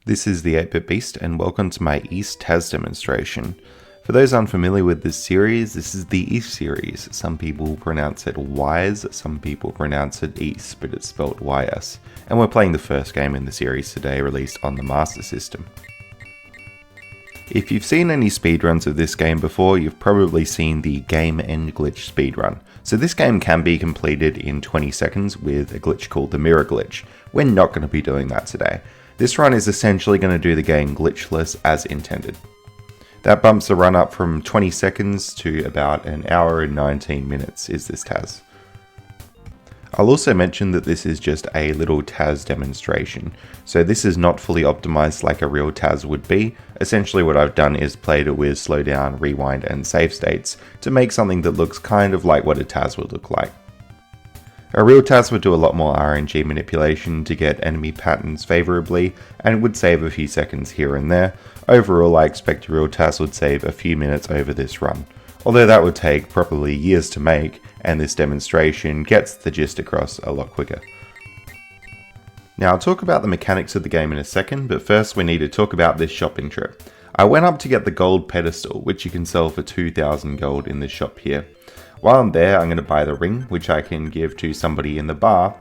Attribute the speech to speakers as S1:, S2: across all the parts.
S1: This is the 8-Bit Beast and welcome to my East TAS demonstration. For those unfamiliar with this series, this is the East series. Some people pronounce it Wise, some people pronounce it East, but it's spelled YS. And we're playing the first game in the series today, released on the Master System. If you've seen any speedruns of this game before, you've probably seen the game end glitch speedrun. So this game can be completed in 20 seconds with a glitch called the mirror glitch. We're not going to be doing that today. This run is essentially going to do the game glitchless as intended. That bumps the run up from 20 seconds to about an hour and 19 minutes is this TAS. I'll also mention that this is just a little TAS demonstration, so this is not fully optimized like a real TAS would be. Essentially what I've done is played it with slow down, rewind and save states to make something that looks kind of like what a TAS would look like. A real TAS would do a lot more RNG manipulation to get enemy patterns favorably and would save a few seconds here and there. Overall, I expect a real TAS would save a few minutes over this run, although that would take probably years to make, and this demonstration gets the gist across a lot quicker. Now I'll talk about the mechanics of the game in a second, but first we need to talk about this shopping trip. I went up to get the gold pedestal, which you can sell for 2,000 gold in this shop here. While I'm there, I'm going to buy the ring, which I can give to somebody in the bar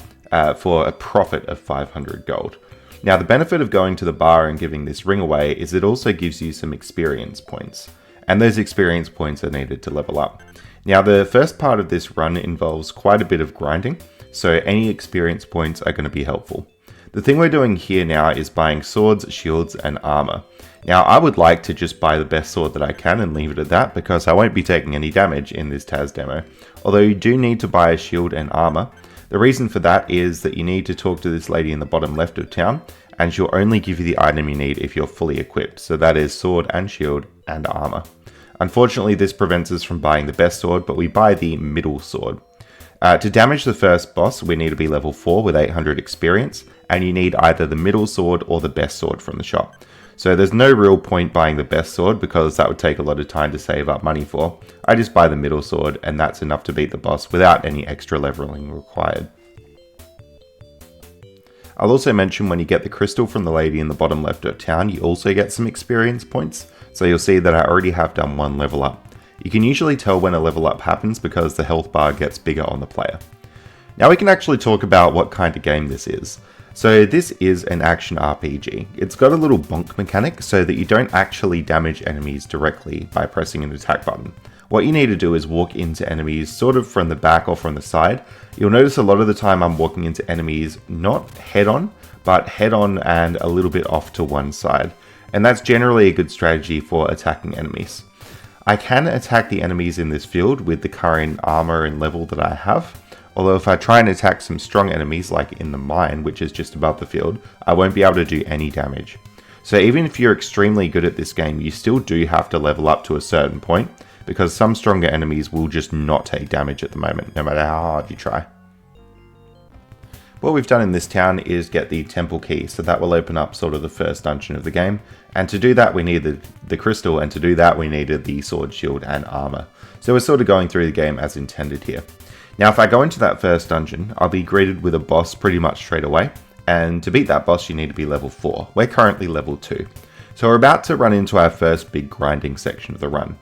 S1: for a profit of 500 gold. Now the benefit of going to the bar and giving this ring away is it also gives you some experience points, and those experience points are needed to level up. Now the first part of this run involves quite a bit of grinding, so any experience points are going to be helpful. The thing we're doing here now is buying swords, shields and armor. Now I would like to just buy the best sword that I can and leave it at that, because I won't be taking any damage in this TAS demo. Although you do need to buy a shield and armor. The reason for that is that you need to talk to this lady in the bottom left of town, and she'll only give you the item you need if you're fully equipped, so that is sword and shield and armor. Unfortunately this prevents us from buying the best sword, but we buy the middle sword. To damage the first boss we need to be level 4 with 800 experience, and you need either the middle sword or the best sword from the shop. So there's no real point buying the best sword because that would take a lot of time to save up money for. I just buy the middle sword and that's enough to beat the boss without any extra leveling required. I'll also mention when you get the crystal from the lady in the bottom left of town, you also get some experience points. So you'll see that I already have done one level up. You can usually tell when a level up happens because the health bar gets bigger on the player. Now we can actually talk about what kind of game this is. So this is an action RPG. It's got a little bonk mechanic so that you don't actually damage enemies directly by pressing an attack button. What you need to do is walk into enemies sort of from the back or from the side. You'll notice a lot of the time I'm walking into enemies not head on, but head on and a little bit off to one side. And that's generally a good strategy for attacking enemies. I can attack the enemies in this field with the current armor and level that I have. Although if I try and attack some strong enemies like in the mine, which is just above the field, I won't be able to do any damage. So even if you're extremely good at this game, you still do have to level up to a certain point, because some stronger enemies will just not take damage at the moment, no matter how hard you try. What we've done in this town is get the temple key, so that will open up sort of the first dungeon of the game. And to do that we needed the crystal, and to do that we needed the sword, shield and armor. So we're sort of going through the game as intended here. Now if I go into that first dungeon, I'll be greeted with a boss pretty much straight away, and to beat that boss you need to be level 4. We're currently level 2. So we're about to run into our first big grinding section of the run.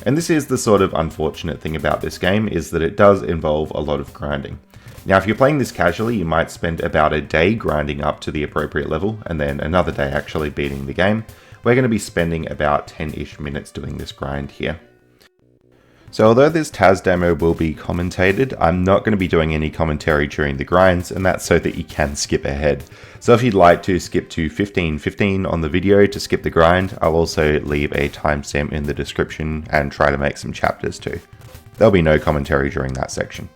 S1: And this is the sort of unfortunate thing about this game, is that it does involve a lot of grinding. Now if you're playing this casually, you might spend about a day grinding up to the appropriate level, and then another day actually beating the game. We're going to be spending about 10-ish minutes doing this grind here. So although this TAS demo will be commentated, I'm not going to be doing any commentary during the grinds, and that's so that you can skip ahead. So if you'd like to skip to 15:15 on the video to skip the grind, I'll also leave a timestamp in the description and try to make some chapters too. There'll be no commentary during that section.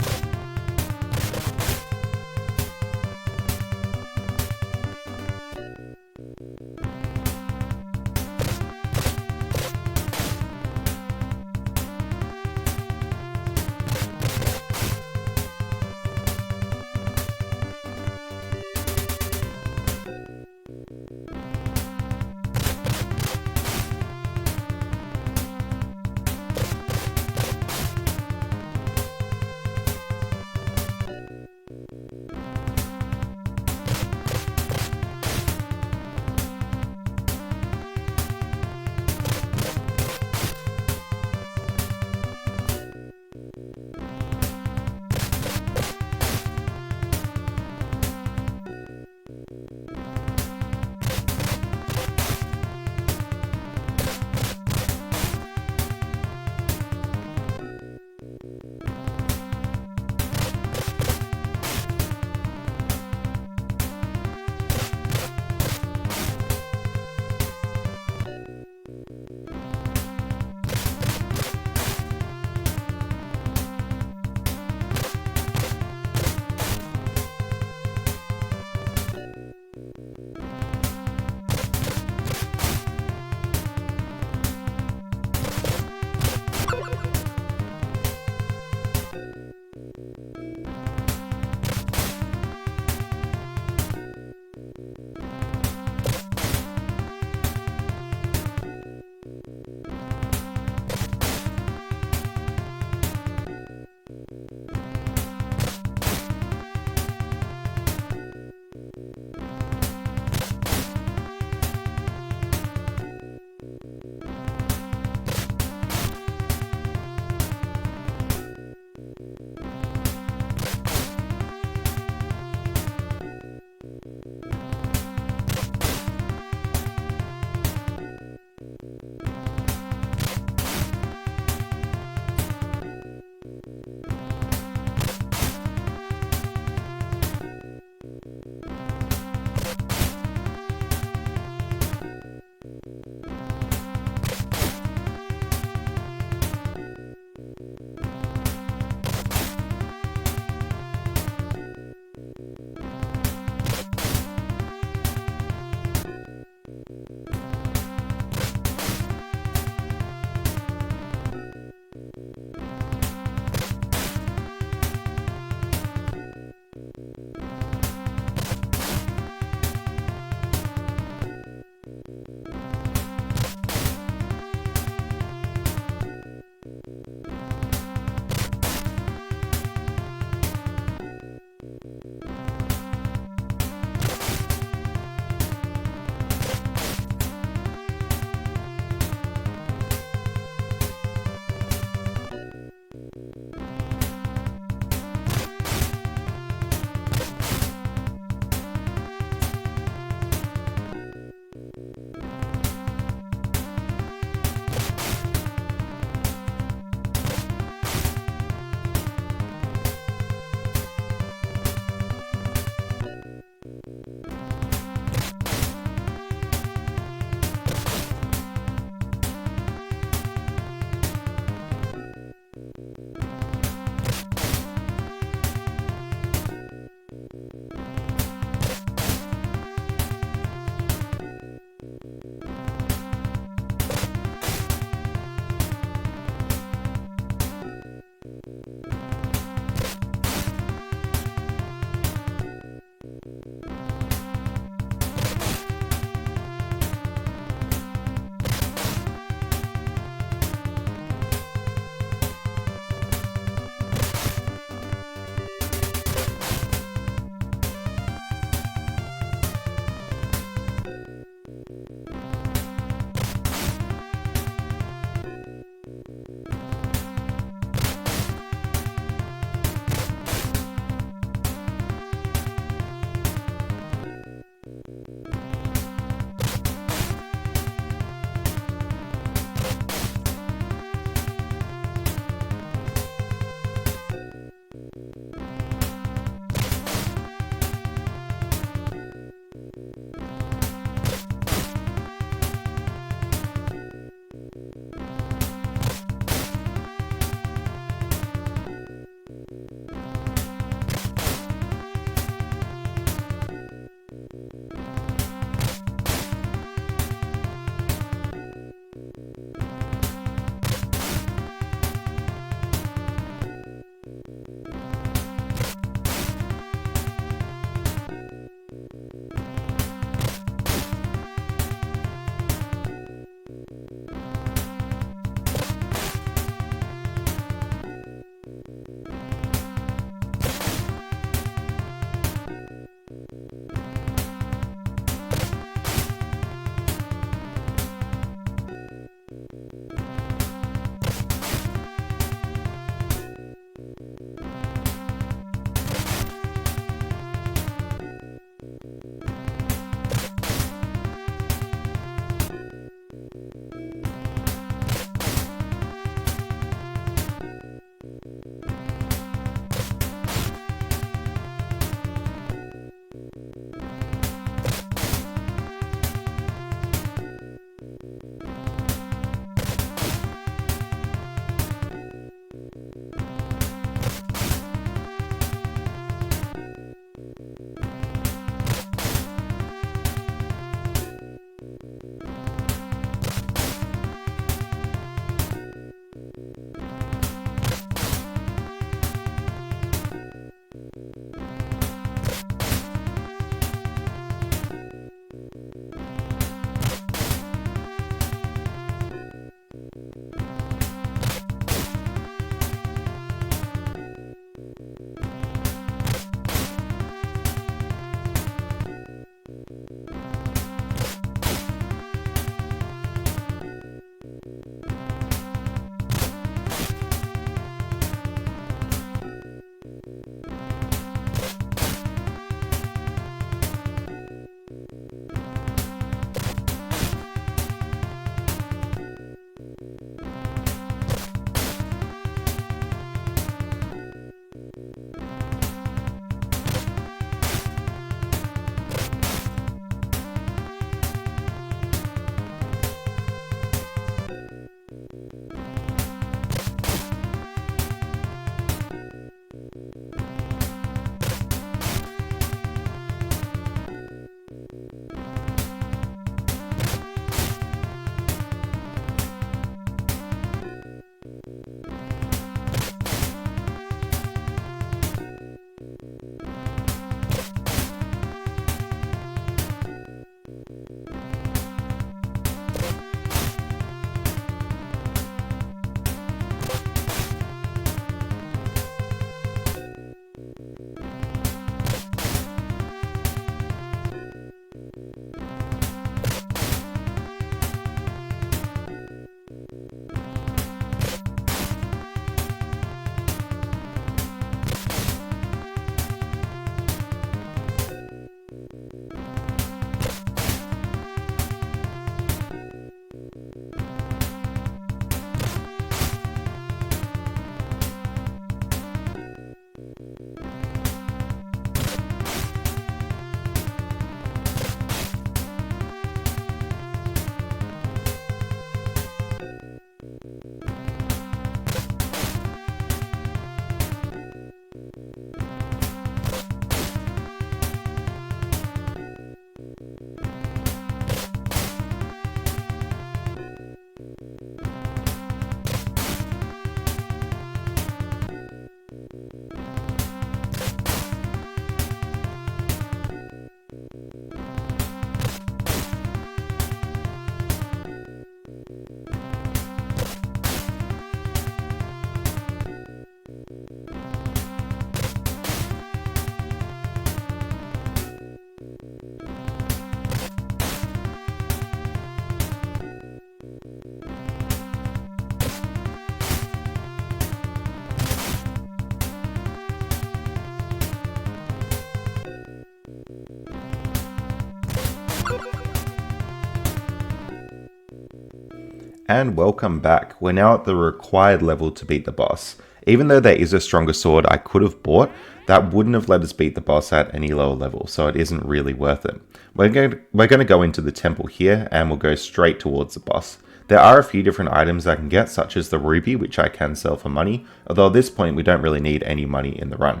S1: And welcome back. We're now at the required level to beat the boss. Even though there is a stronger sword I could have bought, that wouldn't have let us beat the boss at any lower level, so it isn't really worth it. We're going to go into the temple here, and we'll go straight towards the boss. There are a few different items I can get, such as the ruby, which I can sell for money, although at this point we don't really need any money in the run.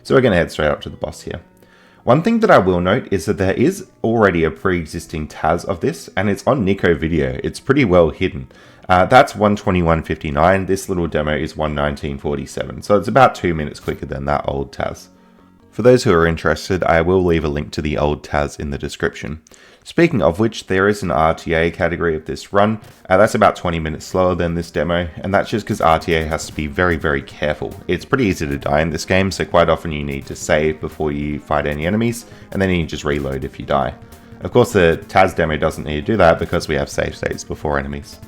S1: So we're going to head straight up to the boss here. One thing that I will note is that there is already a pre-existing TAS of this, and it's on Nico Video. It's pretty well hidden. That's 121.59. This little demo is 119.47, so it's about 2 minutes quicker than that old TAS. For those who are interested, I will leave a link to the old TAS in the description. Speaking of which, there is an RTA category of this run. That's about 20 minutes slower than this demo, and that's just because RTA has to be very, very careful. It's pretty easy to die in this game, so quite often you need to save before you fight any enemies, and then you just reload if you die. Of course, the TAS demo doesn't need to do that because we have save states before enemies.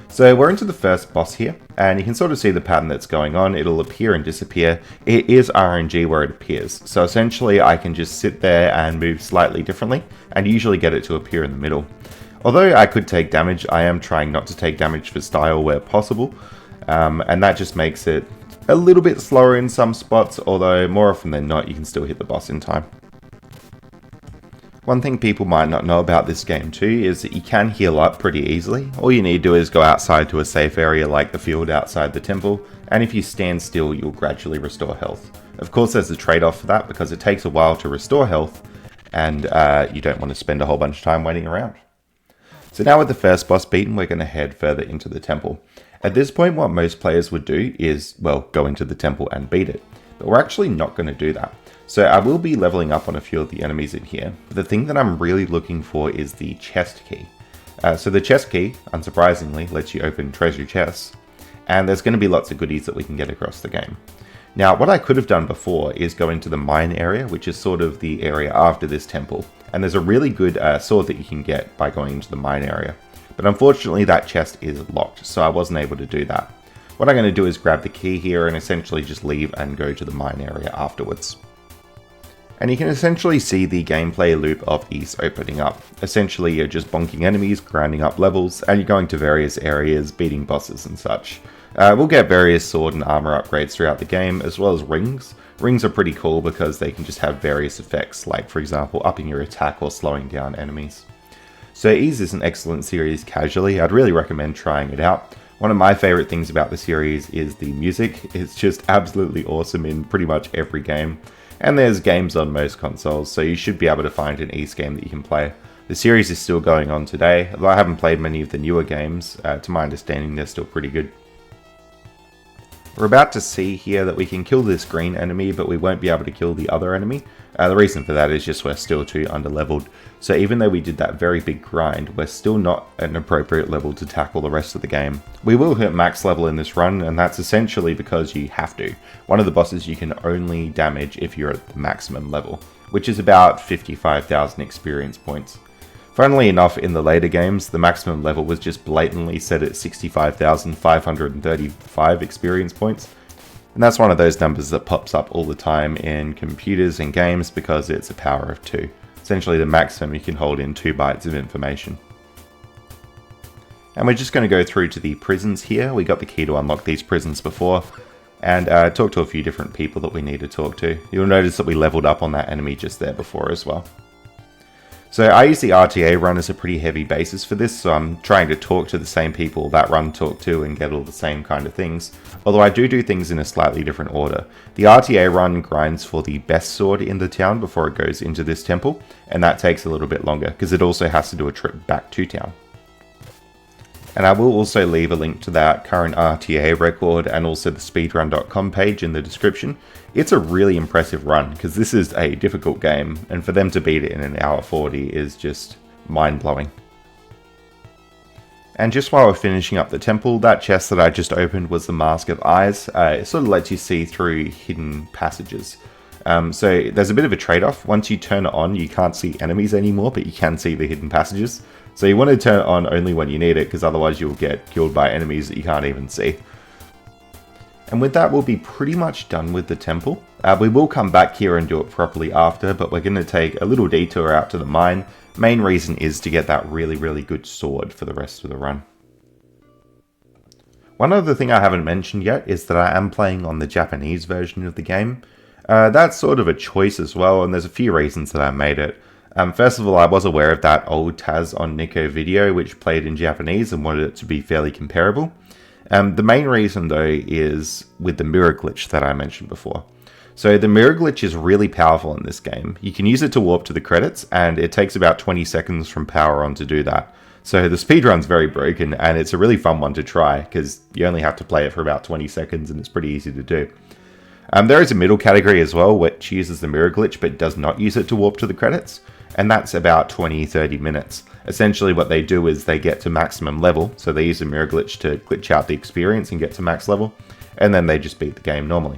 S1: So we're into the first boss here, and you can sort of see the pattern that's going on. It'll appear and disappear. It is RNG where it appears. So essentially I can just sit there and move slightly differently, and usually get it to appear in the middle. Although I could take damage, I am trying not to take damage for style where possible, and that just makes it a little bit slower in some spots, although more often than not you can still hit the boss in time. One thing people might not know about this game too is that you can heal up pretty easily. All you need to do is go outside to a safe area like the field outside the temple, and if you stand still you'll gradually restore health. Of course there's a trade-off for that because it takes a while to restore health, and you don't want to spend a whole bunch of time waiting around. So now with the first boss beaten, we're going to head further into the temple. At this point what most players would do is, well, go into the temple and beat it. But we're actually not going to do that. So I will be leveling up on a few of the enemies in here, but the thing that I'm really looking for is the chest key. So the chest key, unsurprisingly, lets you open treasure chests, and there's going to be lots of goodies that we can get across the game. Now what I could have done before is go into the mine area, which is sort of the area after this temple, and there's a really good sword that you can get by going into the mine area. But unfortunately that chest is locked, so I wasn't able to do that. What I'm going to do is grab the key here and essentially just leave and go to the mine area afterwards. And you can essentially see the gameplay loop of East opening up. Essentially you're just bonking enemies, grinding up levels, and you're going to various areas, beating bosses and such. We'll get various sword and armor upgrades throughout the game, as well as rings. Rings are pretty cool because they can just have various effects, like for example upping your attack or slowing down enemies. So Ease is an excellent series casually. I'd really recommend trying it out. One of my favorite things about the series is the music. It's just absolutely awesome in pretty much every game. And there's games on most consoles, so you should be able to find an East game that you can play. The series is still going on today, although I haven't played many of the newer games. To my understanding, they're still pretty good. We're about to see here that we can kill this green enemy, but we won't be able to kill the other enemy. The reason for that is just we're still too underleveled. So even though we did that very big grind, we're still not at an appropriate level to tackle the rest of the game. We will hit max level in this run, and that's essentially because you have to. One of the bosses you can only damage if you're at the maximum level, which is about 55,000 experience points. Funnily enough, in the later games, the maximum level was just blatantly set at 65,535 experience points. And that's one of those numbers that pops up all the time in computers and games because it's a power of 2. Essentially the maximum you can hold in 2 bytes of information. And we're just going to go through to the prisons here. We got the key to unlock these prisons before, and talk to a few different people that we need to talk to. You'll notice that we leveled up on that enemy just there before as well. So I use the RTA run as a pretty heavy basis for this, so I'm trying to talk to the same people that run talk to and get all the same kind of things. Although I do things in a slightly different order. The RTA run grinds for the best sword in the town before it goes into this temple, and that takes a little bit longer because it also has to do a trip back to town. And I will also leave a link to that current RTA record and also the speedrun.com page in the description. It's a really impressive run because this is a difficult game, and for them to beat it in 1 hour 40 is just mind-blowing. And just while we're finishing up the temple, that chest that I just opened was the Mask of Eyes. It sort of lets you see through hidden passages. So there's a bit of a trade-off. Once you turn it on, you can't see enemies anymore, but you can see the hidden passages. So you want to turn it on only when you need it, because otherwise you'll get killed by enemies that you can't even see. And with that, we'll be pretty much done with the temple. We will come back here and do it properly after, but we're going to take a little detour out to the mine. Main reason is to get that really good sword for the rest of the run. One other thing I haven't mentioned yet is that I am playing on the Japanese version of the game. That's sort of a choice as well, and there's a few reasons that I made it. First of all, I was aware of that old TAS on Nico video, which played in Japanese and wanted it to be fairly comparable. The main reason, though, is with the mirror glitch that I mentioned before. So the mirror glitch is really powerful in this game. You can use it to warp to the credits, and it takes about 20 seconds from power on to do that. So the speedrun's very broken, and it's a really fun one to try, because you only have to play it for about 20 seconds, and it's pretty easy to do. There is a middle category as well, which uses the mirror glitch, but does not use it to warp to the credits. And that's about 20-30 minutes. Essentially what they do is they get to maximum level, so they use a mirror glitch to glitch out the experience and get to max level, and then they just beat the game normally.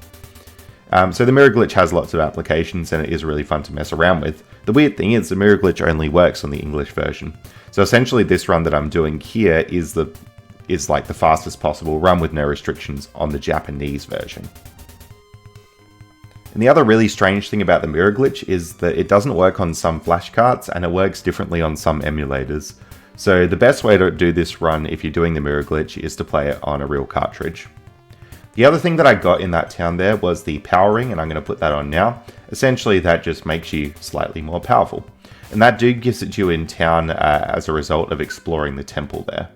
S1: So the mirror glitch has lots of applications, and it is really fun to mess around with. The weird thing is the mirror glitch only works on the English version. So essentially this run that I'm doing here is like the fastest possible run with no restrictions on the Japanese version. And the other really strange thing about the mirror glitch is that it doesn't work on some flash cards, and it works differently on some emulators. So the best way to do this run if you're doing the mirror glitch is to play it on a real cartridge. The other thing that I got in that town there was the power ring, and I'm going to put that on now. Essentially that just makes you slightly more powerful. And that dude gives it to you in town as a result of exploring the temple there.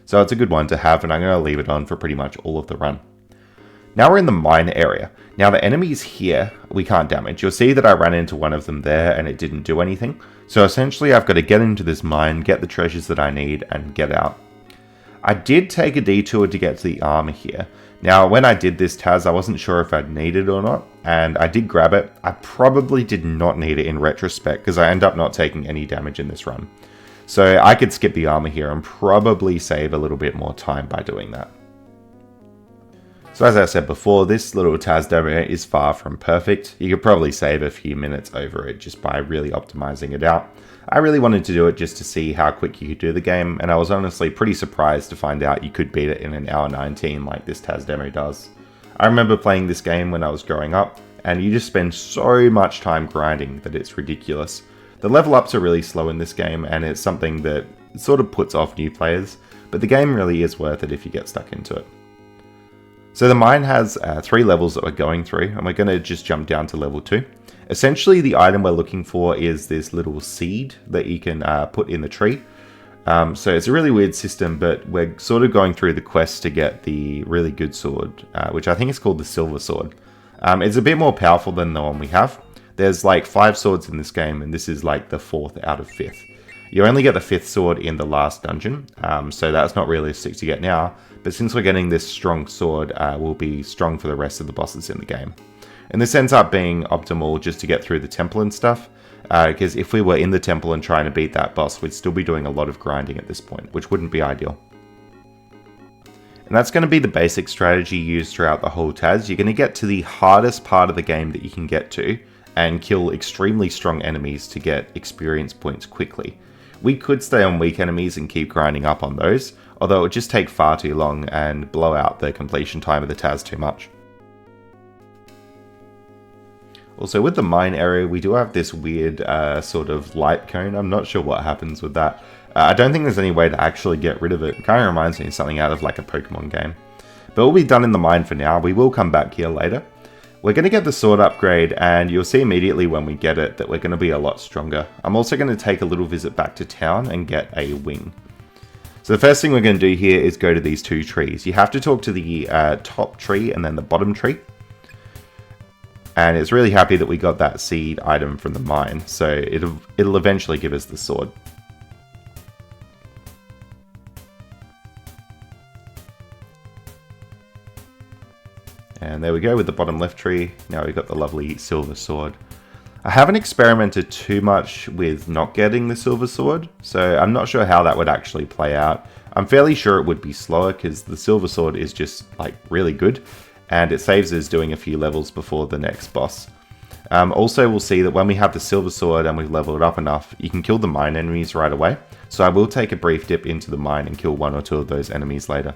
S1: So it's a good one to have, and I'm going to leave it on for pretty much all of the run. Now we're in the mine area. Now the enemies here, we can't damage. You'll see that I ran into one of them there and it didn't do anything. So essentially I've got to get into this mine, get the treasures that I need, and get out. I did take a detour to get to the armor here. Now when I did this TAS, I wasn't sure if I'd need it or not, and I did grab it. I probably did not need it in retrospect, because I end up not taking any damage in this run. So I could skip the armor here and probably save a little bit more time by doing that. So as I said before, this little TAS demo is far from perfect. You could probably save a few minutes over it just by really optimizing it out. I really wanted to do it just to see how quick you could do the game, and I was honestly pretty surprised to find out you could beat it in an hour 19 like this TAS demo does. I remember playing this game when I was growing up, and you just spend so much time grinding that it's ridiculous. The level ups are really slow in this game, and it's something that sort of puts off new players, but the game really is worth it if you get stuck into it. So the mine has 3 levels that we're going through, and we're going to just jump down to level 2. Essentially the item we're looking for is this little seed that you can put in the tree. So it's a really weird system, but we're sort of going through the quest to get the really good sword, which I think is called the silver sword. It's a bit more powerful than the one we have. There's like 5 swords in this game, and this is like the 4th out of 5th. You only get the 5th sword in the last dungeon, so that's not realistic to get now, but since we're getting this strong sword, we'll be strong for the rest of the bosses in the game. And this ends up being optimal just to get through the temple and stuff, because if we were in the temple and trying to beat that boss, we'd still be doing a lot of grinding at this point, which wouldn't be ideal. And that's going to be the basic strategy used throughout the whole TAS. You're going to get to the hardest part of the game that you can get to, and kill extremely strong enemies to get experience points quickly. We could stay on weak enemies and keep grinding up on those, although it would just take far too long and blow out the completion time of the TAS too much. Also with the mine area, we do have this weird sort of light cone. I'm not sure what happens with that. I don't think there's any way to actually get rid of it. It kind of reminds me of something out of like a Pokemon game. But we'll be done in the mine for now. We will come back here later. We're going to get the sword upgrade, and you'll see immediately when we get it that we're going to be a lot stronger. I'm also going to take a little visit back to town and get a wing. So the first thing we're going to do here is go to these 2 trees. You have to talk to the top tree and then the bottom tree. And it's really happy that we got that seed item from the mine, so it'll eventually give us the sword. And there we go with the bottom left tree. Now we've got the lovely silver sword. I haven't experimented too much with not getting the silver sword, so I'm not sure how that would actually play out. I'm fairly sure it would be slower because the silver sword is just like really good, and it saves us doing a few levels before the next boss. Also, we'll see that when we have the silver sword and we've leveled up enough, you can kill the mine enemies right away. So I will take a brief dip into the mine and kill 1 or 2 of those enemies later.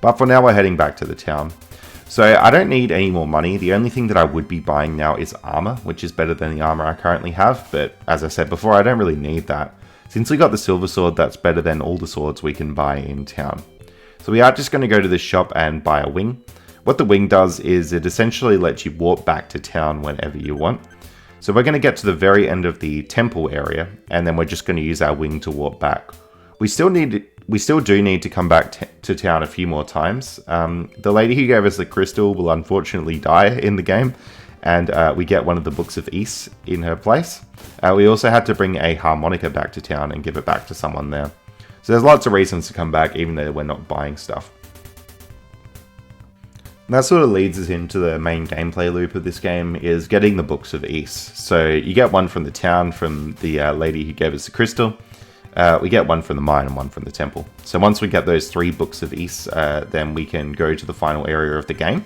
S1: But for now, we're heading back to the town. So I don't need any more money. The only thing that I would be buying now is armor, which is better than the armor I currently have. But as I said before, I don't really need that. Since we got the silver sword, that's better than all the swords we can buy in town. So we are just going to go to the shop and buy a wing. What the wing does is it essentially lets you warp back to town whenever you want. So we're going to get to the very end of the temple area, and then we're just going to use our wing to warp back. We still do need to come back to town a few more times. The lady who gave us the crystal will unfortunately die in the game, and we get one of the books of Ys in her place. We also had to bring a harmonica back to town and give it back to someone there. So there's lots of reasons to come back, even though we're not buying stuff. And that sort of leads us into the main gameplay loop of this game, is getting the books of Ys. So you get one from the town from the lady who gave us the crystal. We get one from the mine and one from the temple. So once we get those 3 books of Ys, then we can go to the final area of the game.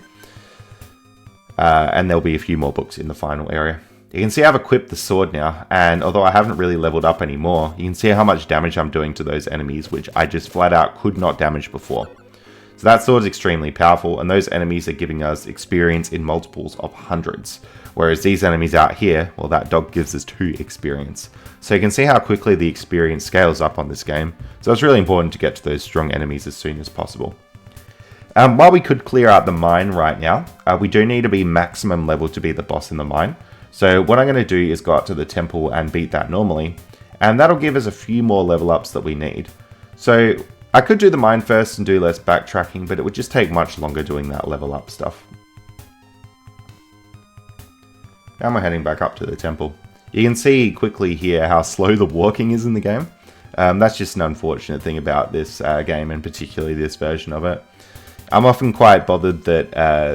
S1: And there'll be a few more books in the final area. You can see I've equipped the sword now, and although I haven't really leveled up anymore, you can see how much damage I'm doing to those enemies, which I just flat out could not damage before. So that sword is extremely powerful, and those enemies are giving us experience in multiples of hundreds. Whereas these enemies out here, well, that dog gives us 2 experience. So you can see how quickly the experience scales up on this game. So it's really important to get to those strong enemies as soon as possible. While we could clear out the mine right now, we do need to be maximum level to be the boss in the mine. So what I'm going to do is go up to the temple and beat that normally, and that'll give us a few more level ups that we need. So I could do the mine first and do less backtracking, but it would just take much longer doing that level up stuff. Now we're heading back up to the temple. You can see quickly here how slow the walking is in the game. That's just an unfortunate thing about this game, and particularly this version of it. I'm often quite bothered that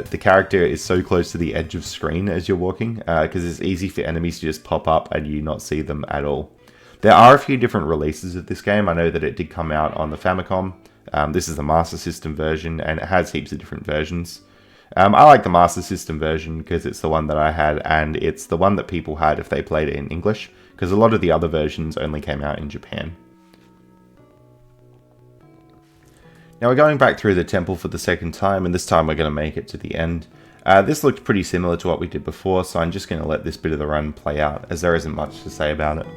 S1: the character is so close to the edge of screen as you're walking, because it's easy for enemies to just pop up and you not see them at all. There are a few different releases of this game. I know that it did come out on the Famicom. This is the Master System version, and it has heaps of different versions. I like the Master System version because it's the one that I had, and it's the one that people had if they played it in English, because a lot of the other versions only came out in Japan. Now we're going back through the temple for the second time, and this time we're going to make it to the end. This looked pretty similar to what we did before, so I'm just going to let this bit of the run play out, as there isn't much to say about it.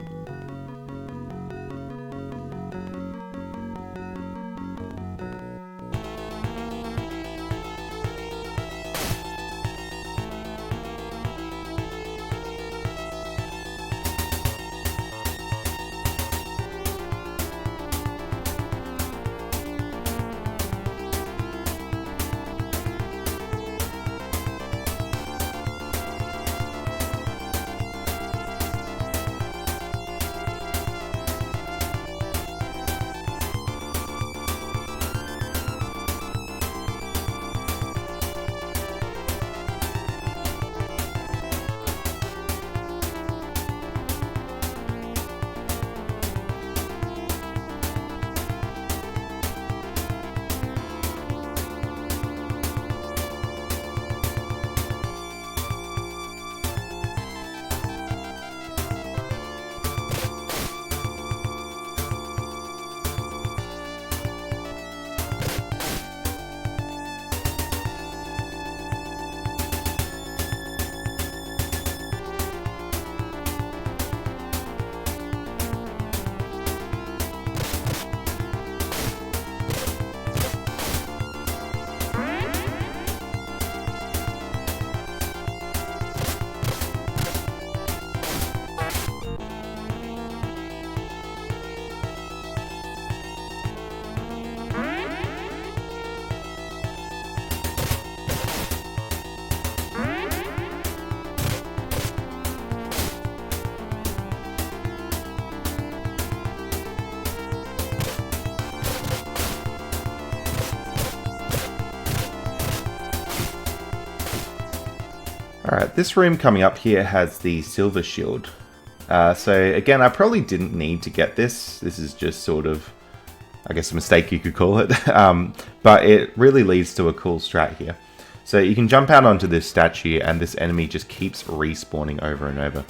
S1: Alright, this room coming up here has the silver shield. So again, I probably didn't need to get this. This is just sort of, I guess, a mistake you could call it. But it really leads to a cool strat here. So you can jump out onto this statue and this enemy just keeps respawning over and over.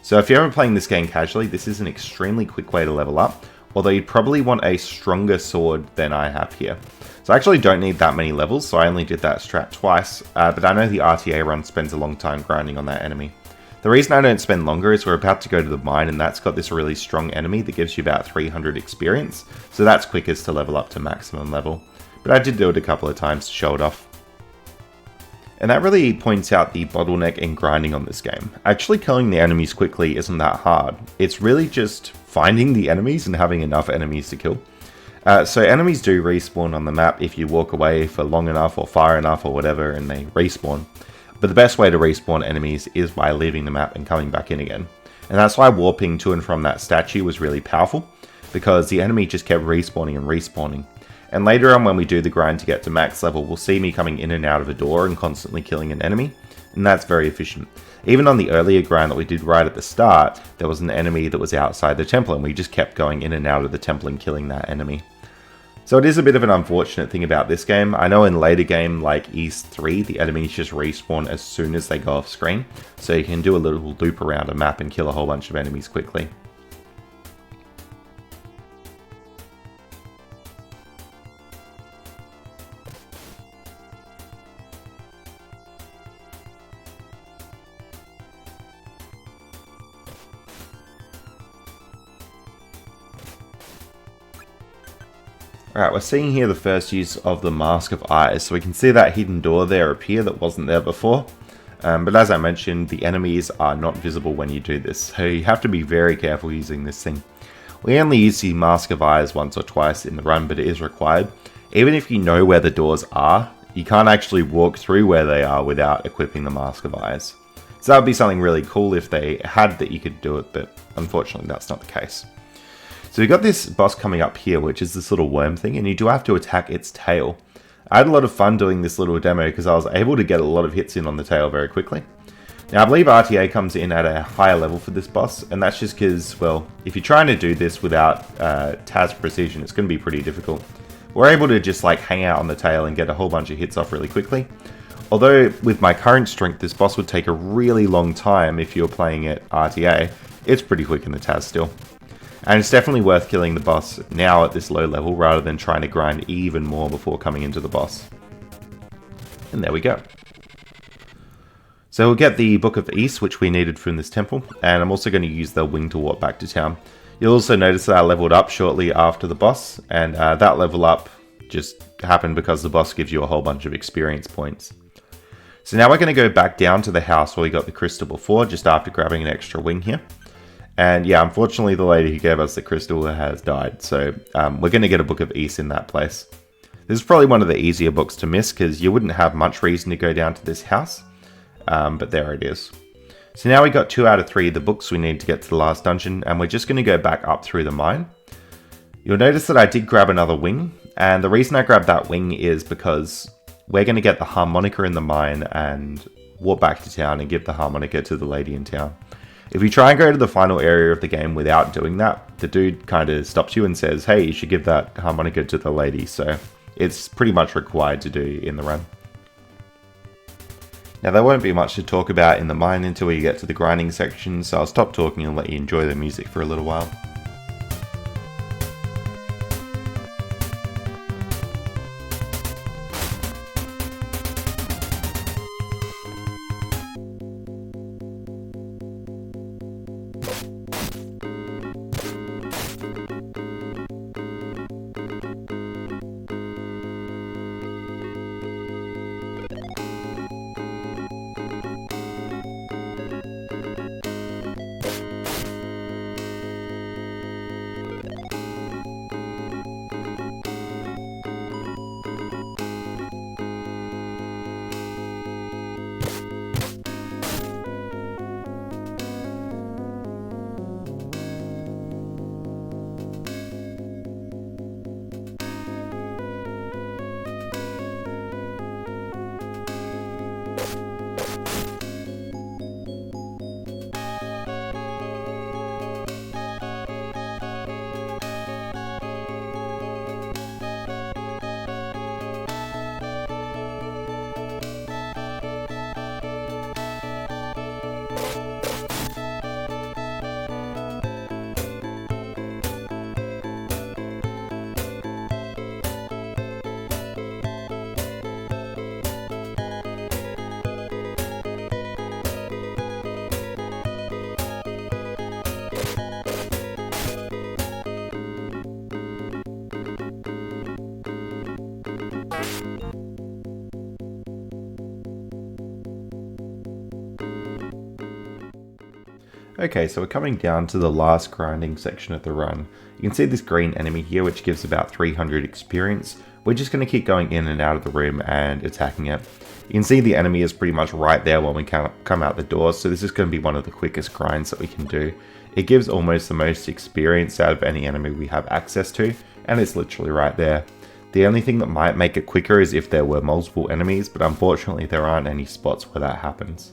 S1: So if you're ever playing this game casually, this is an extremely quick way to level up, although you'd probably want a stronger sword than I have here. So I actually don't need that many levels, so I only did that strat twice, but I know the RTA run spends a long time grinding on that enemy. The reason I don't spend longer is we're about to go to the mine, and that's got this really strong enemy that gives you about 300 experience, so that's quickest to level up to maximum level. but I did do it a couple of times to show it off. And that really points out the bottleneck in grinding on this game. Actually killing the enemies quickly isn't that hard. It's really just finding the enemies and having enough enemies to kill. So enemies do respawn on the map if you walk away for long enough or far enough or whatever, and they respawn. But the best way to respawn enemies is by leaving the map and coming back in again. And that's why warping to and from that statue was really powerful, because the enemy just kept respawning and respawning. And later on when we do the grind to get to max level, we'll see me coming in and out of a door and constantly killing an enemy, and that's very efficient. Even on the earlier grind that we did right at the start, there was an enemy that was outside the temple, and we just kept going in and out of the temple and killing that enemy. So it is a bit of an unfortunate thing about this game. I know in later game like East 3, the enemies just respawn as soon as they go off screen, so you can do a little loop around a map and kill a whole bunch of enemies quickly. Alright, we're seeing here the first use of the Mask of Eyes, so we can see that hidden door there appear that wasn't there before. But as I mentioned, the enemies are not visible when you do this, so you have to be very careful using this thing. We only use the Mask of Eyes once or twice in the run, but it is required. Even if you know where the doors are, you can't actually walk through where they are without equipping the Mask of Eyes. So that would be something really cool if they had that you could do it, but unfortunately that's not the case. So we've got this boss coming up here, which is this little worm thing, and you do have to attack its tail. I had a lot of fun doing this little demo because I was able to get a lot of hits in on the tail very quickly. Now I believe RTA comes in at a higher level for this boss, and that's just because, well, if you're trying to do this without TAS precision, it's going to be pretty difficult. We're able to just like hang out on the tail and get a whole bunch of hits off really quickly. Although with my current strength, this boss would take a really long time if you're playing at RTA, it's pretty quick in the TAS still. And it's definitely worth killing the boss now at this low level rather than trying to grind even more before coming into the boss. And there we go. So we'll get the Book of East, which we needed from this temple, and I'm also going to use the wing to warp back to town. You'll also notice that I leveled up shortly after the boss, and that level up just happened because the boss gives you a whole bunch of experience points. So now we're going to go back down to the house where we got the crystal before, just after grabbing an extra wing here. And yeah, unfortunately the lady who gave us the crystal has died, so we're going to get a Book of East in that place. This is probably one of the easier books to miss because you wouldn't have much reason to go down to this house, but there it is. So now we got 2 out of 3 of the books we need to get to the last dungeon, and we're just going to go back up through the mine. You'll notice that I did grab another wing, and the reason I grabbed that wing is because we're going to get the harmonica in the mine and walk back to town and give the harmonica to the lady in town. If you try and go to the final area of the game without doing that, the dude kind of stops you and says, hey, you should give that harmonica to the lady, so it's pretty much required to do in the run. Now there won't be much to talk about in the mine until we get to the grinding section, so I'll stop talking and let you enjoy the music for a little while. Okay, so we're coming down to the last grinding section of the run. You can see this green enemy here, which gives about 300 experience. We're just going to keep going in and out of the room and attacking it. You can see the enemy is pretty much right there when we come out the door, so this is going to be one of the quickest grinds that we can do. It gives almost the most experience out of any enemy we have access to, and it's literally right there. The only thing that might make it quicker is if there were multiple enemies, but unfortunately there aren't any spots where that happens.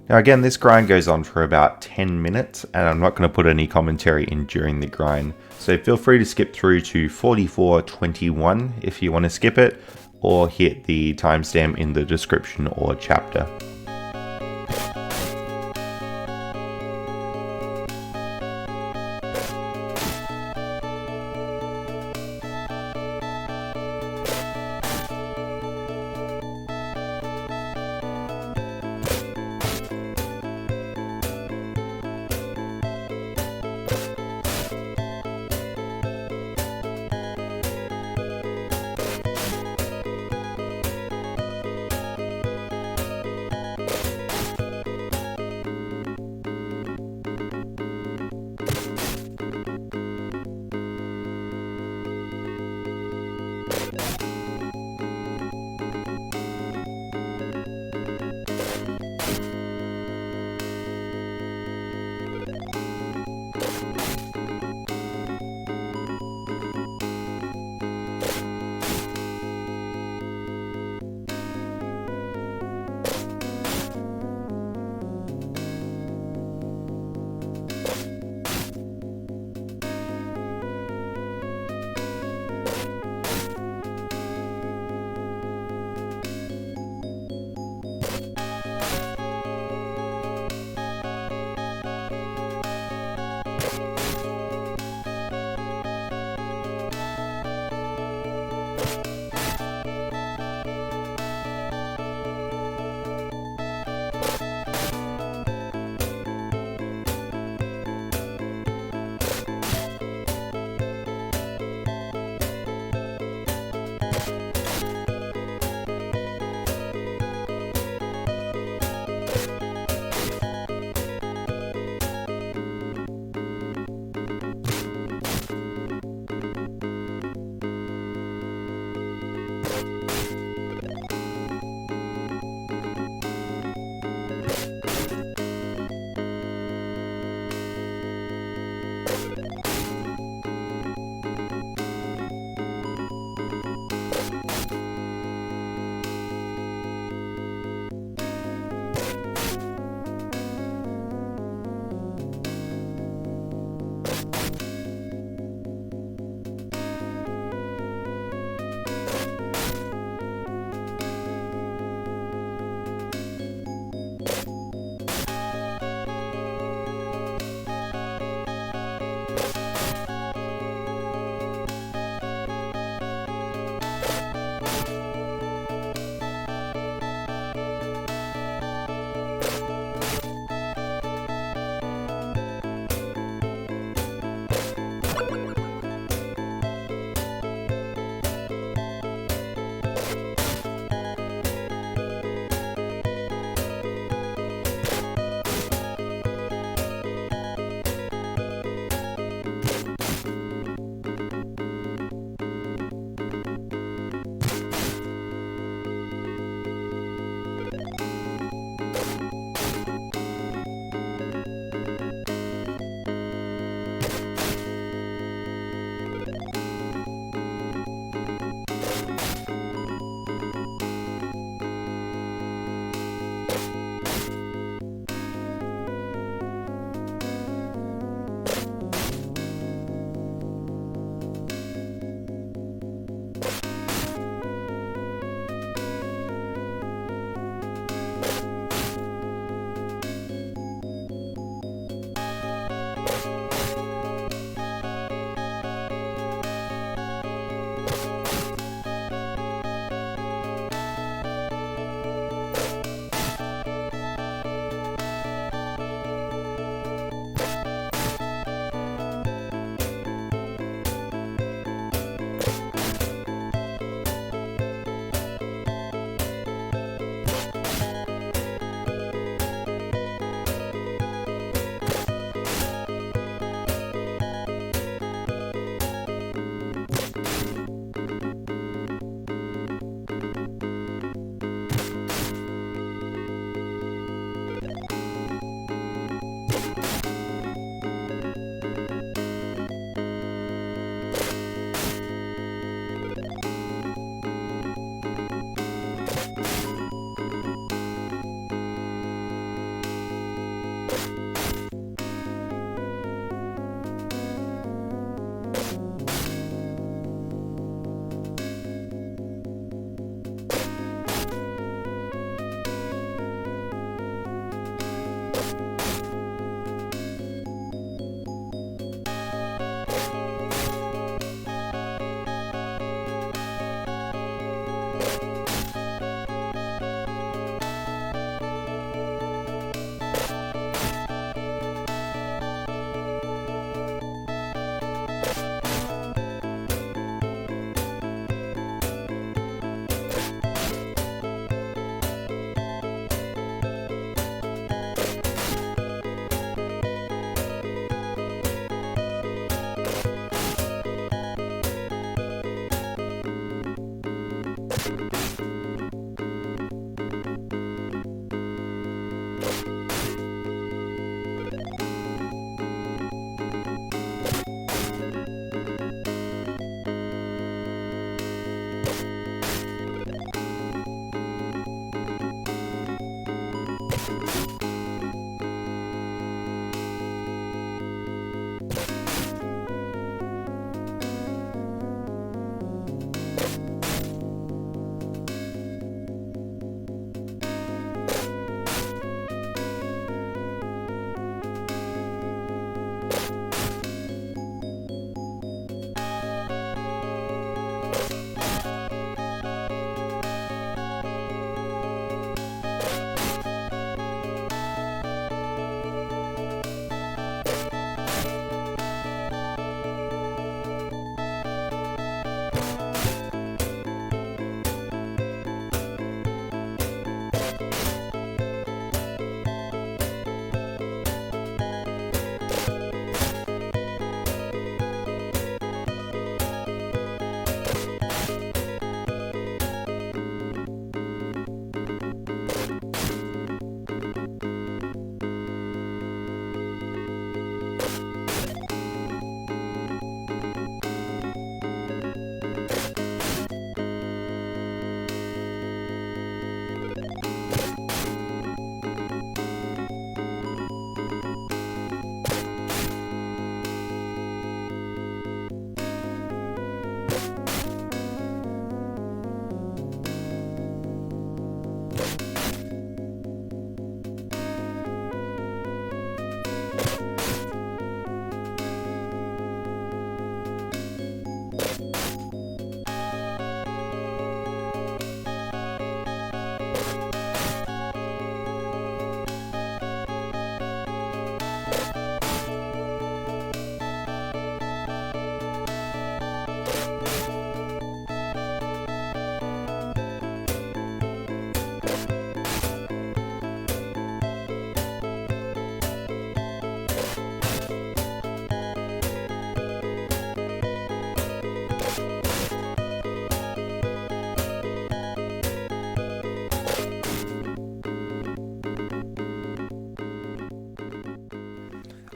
S1: Now again, this grind goes on for about 10 minutes, and I'm not going to put any commentary in during the grind, so feel free to skip through to 44:21 if you want to skip it, or hit the timestamp in the description or chapter.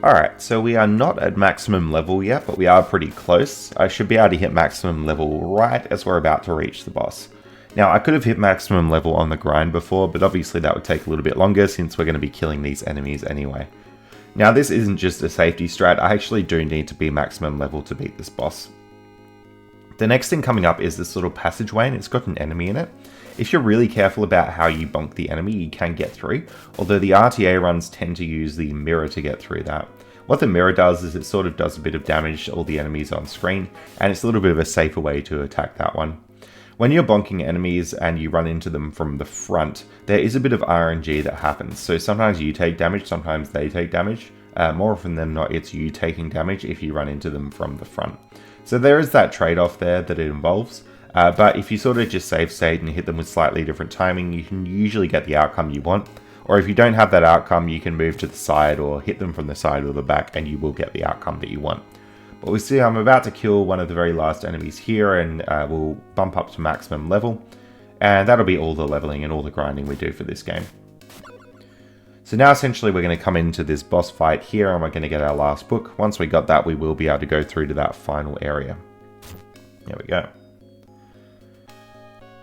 S1: Alright, so we are not at maximum level yet, but we are pretty close. I should be able to hit maximum level right as we're about to reach the boss. Now, I could have hit maximum level on the grind before, but obviously that would take a little bit longer since we're going to be killing these enemies anyway. Now, this isn't just a safety strat, I actually do need to be maximum level to beat this boss. The next thing coming up is this little passageway, and it's got an enemy in it. If you're really careful about how you bonk the enemy, you can get through, although the RTA runs tend to use the mirror to get through that. What the mirror does is it sort of does a bit of damage to all the enemies on screen, and it's a little bit of a safer way to attack that one. When you're bonking enemies and you run into them from the front, there is a bit of RNG that happens. So sometimes you take damage, sometimes they take damage. More often than not, it's you taking damage if you run into them from the front. So there is that trade-off there that it involves. But if you sort of just save state and hit them with slightly different timing, you can usually get the outcome you want. Or if you don't have that outcome, you can move to the side or hit them from the side or the back and you will get the outcome that you want. But we see I'm about to kill one of the very last enemies here, and we'll bump up to maximum level. And that'll be all the leveling and all the grinding we do for this game. So now essentially we're going to come into this boss fight here and we're going to get our last book. Once we got that, we will be able to go through to that final area. There we go.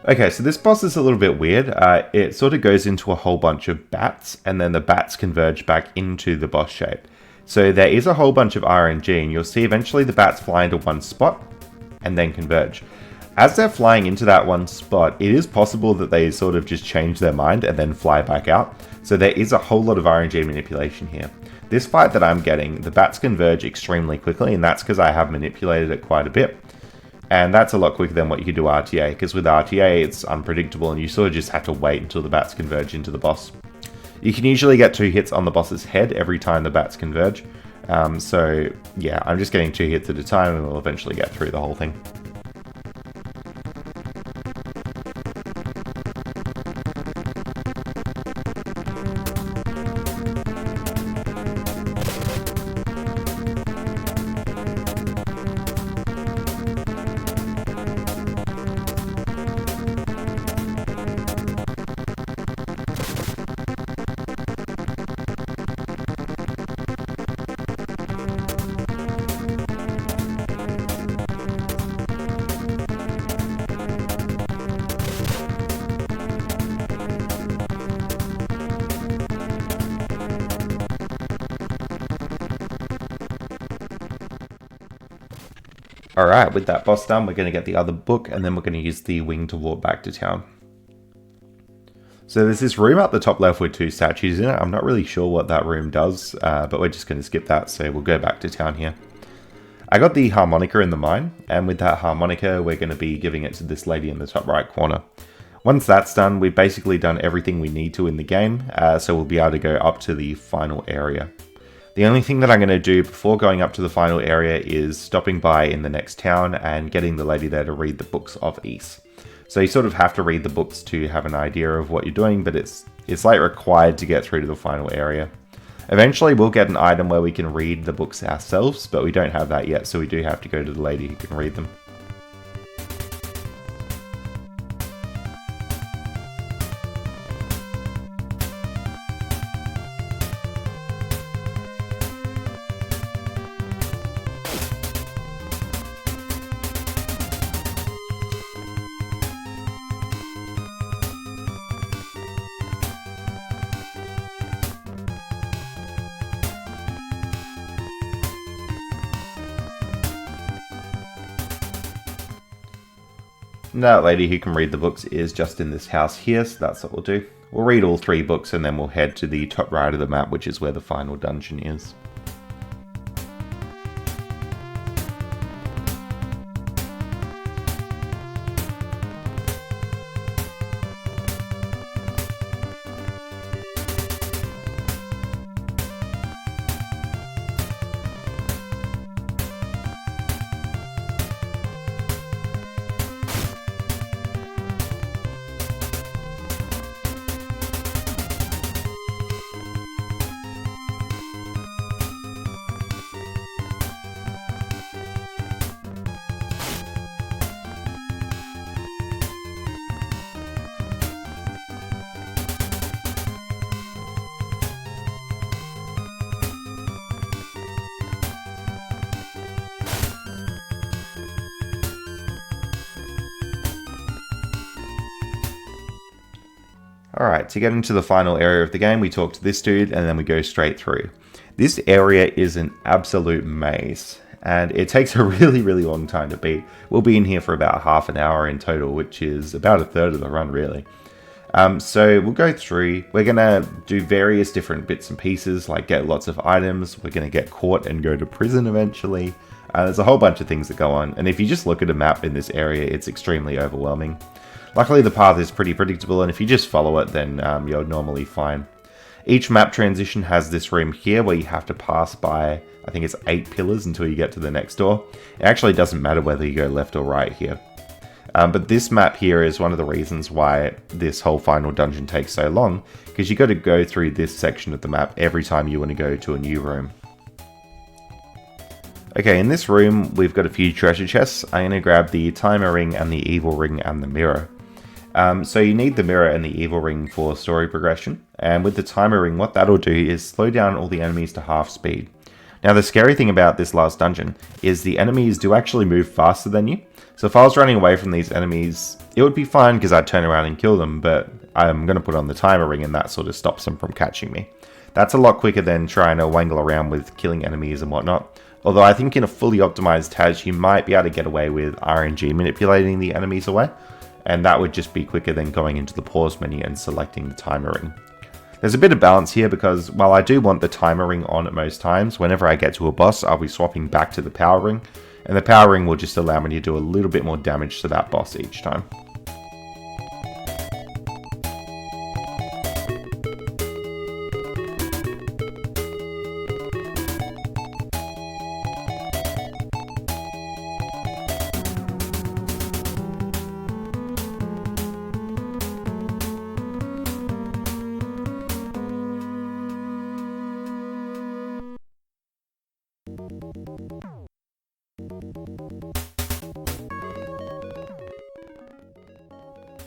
S1: Okay, so this boss is a little bit weird. It sort of goes into a whole bunch of bats, and then the bats converge back into the boss shape. So there is a whole bunch of RNG, and you'll see eventually the bats fly into one spot, and then converge. As they're flying into that one spot, it is possible that they sort of just change their mind and then fly back out. So there is a whole lot of RNG manipulation here. This fight that I'm getting, the bats converge extremely quickly, and that's because I have manipulated it quite a bit. And that's a lot quicker than what you could do RTA, because with RTA it's unpredictable and you sort of just have to wait until the bats converge into the boss. You can usually get 2 hits on the boss's head every time the bats converge. So yeah, I'm just getting 2 hits at a time and we'll eventually get through the whole thing. Alright, with that boss done, we're going to get the other book, and then we're going to use the wing to walk back to town. So there's this room up the top left with 2 statues in it. I'm not really sure what that room does, but we're just going to skip that, so we'll go back to town here. I got the harmonica in the mine, and with that harmonica, we're going to be giving it to this lady in the top right corner. Once that's done, we've basically done everything we need to in the game, so we'll be able to go up to the final area. The only thing that I'm going to do before going up to the final area is stopping by in the next town and getting the lady there to read the books of Ys. So you sort of have to read the books to have an idea of what you're doing, but it's like required to get through to the final area. Eventually we'll get an item where we can read the books ourselves, but we don't have that yet, so we do have to go to the lady who can read them. And that lady who can read the books is just in this house here, so that's what we'll do. We'll read all 3 books and then we'll head to the top right of the map, which is where the final dungeon is. Alright, to get into the final area of the game, we talk to this dude and then we go straight through. This area is an absolute maze, and it takes a really long time to beat. We'll be in here for about half an hour in total, which is about a third of the run really. So we'll go through, we're going to do various different bits and pieces, like get lots of items, we're going to get caught and go to prison eventually. There's a whole bunch of things that go on, and if you just look at a map in this area, it's extremely overwhelming. Luckily the path is pretty predictable, and if you just follow it, then you're normally fine. Each map transition has this room here where you have to pass by, I think it's 8 pillars until you get to the next door. It actually doesn't matter whether you go left or right here. But this map here is one of the reasons why this whole final dungeon takes so long, because you got to go through this section of the map every time you want to go to a new room. Okay, in this room we've got a few treasure chests. I'm going to grab the timer ring and the evil ring and the mirror. So you need the mirror and the evil ring for story progression, and with the timer ring what that'll do is slow down all the enemies to half speed. Now the scary thing about this last dungeon is the enemies do actually move faster than you, so if I was running away from these enemies it would be fine because I'd turn around and kill them, but I'm going to put on the timer ring and that sort of stops them from catching me. That's a lot quicker than trying to wangle around with killing enemies and whatnot, although I think in a fully optimized TAS you might be able to get away with RNG manipulating the enemies away. And that would just be quicker than going into the pause menu and selecting the timer ring. There's a bit of balance here because while I do want the timer ring on at most times, whenever I get to a boss I'll be swapping back to the power ring, and the power ring will just allow me to do a little bit more damage to that boss each time.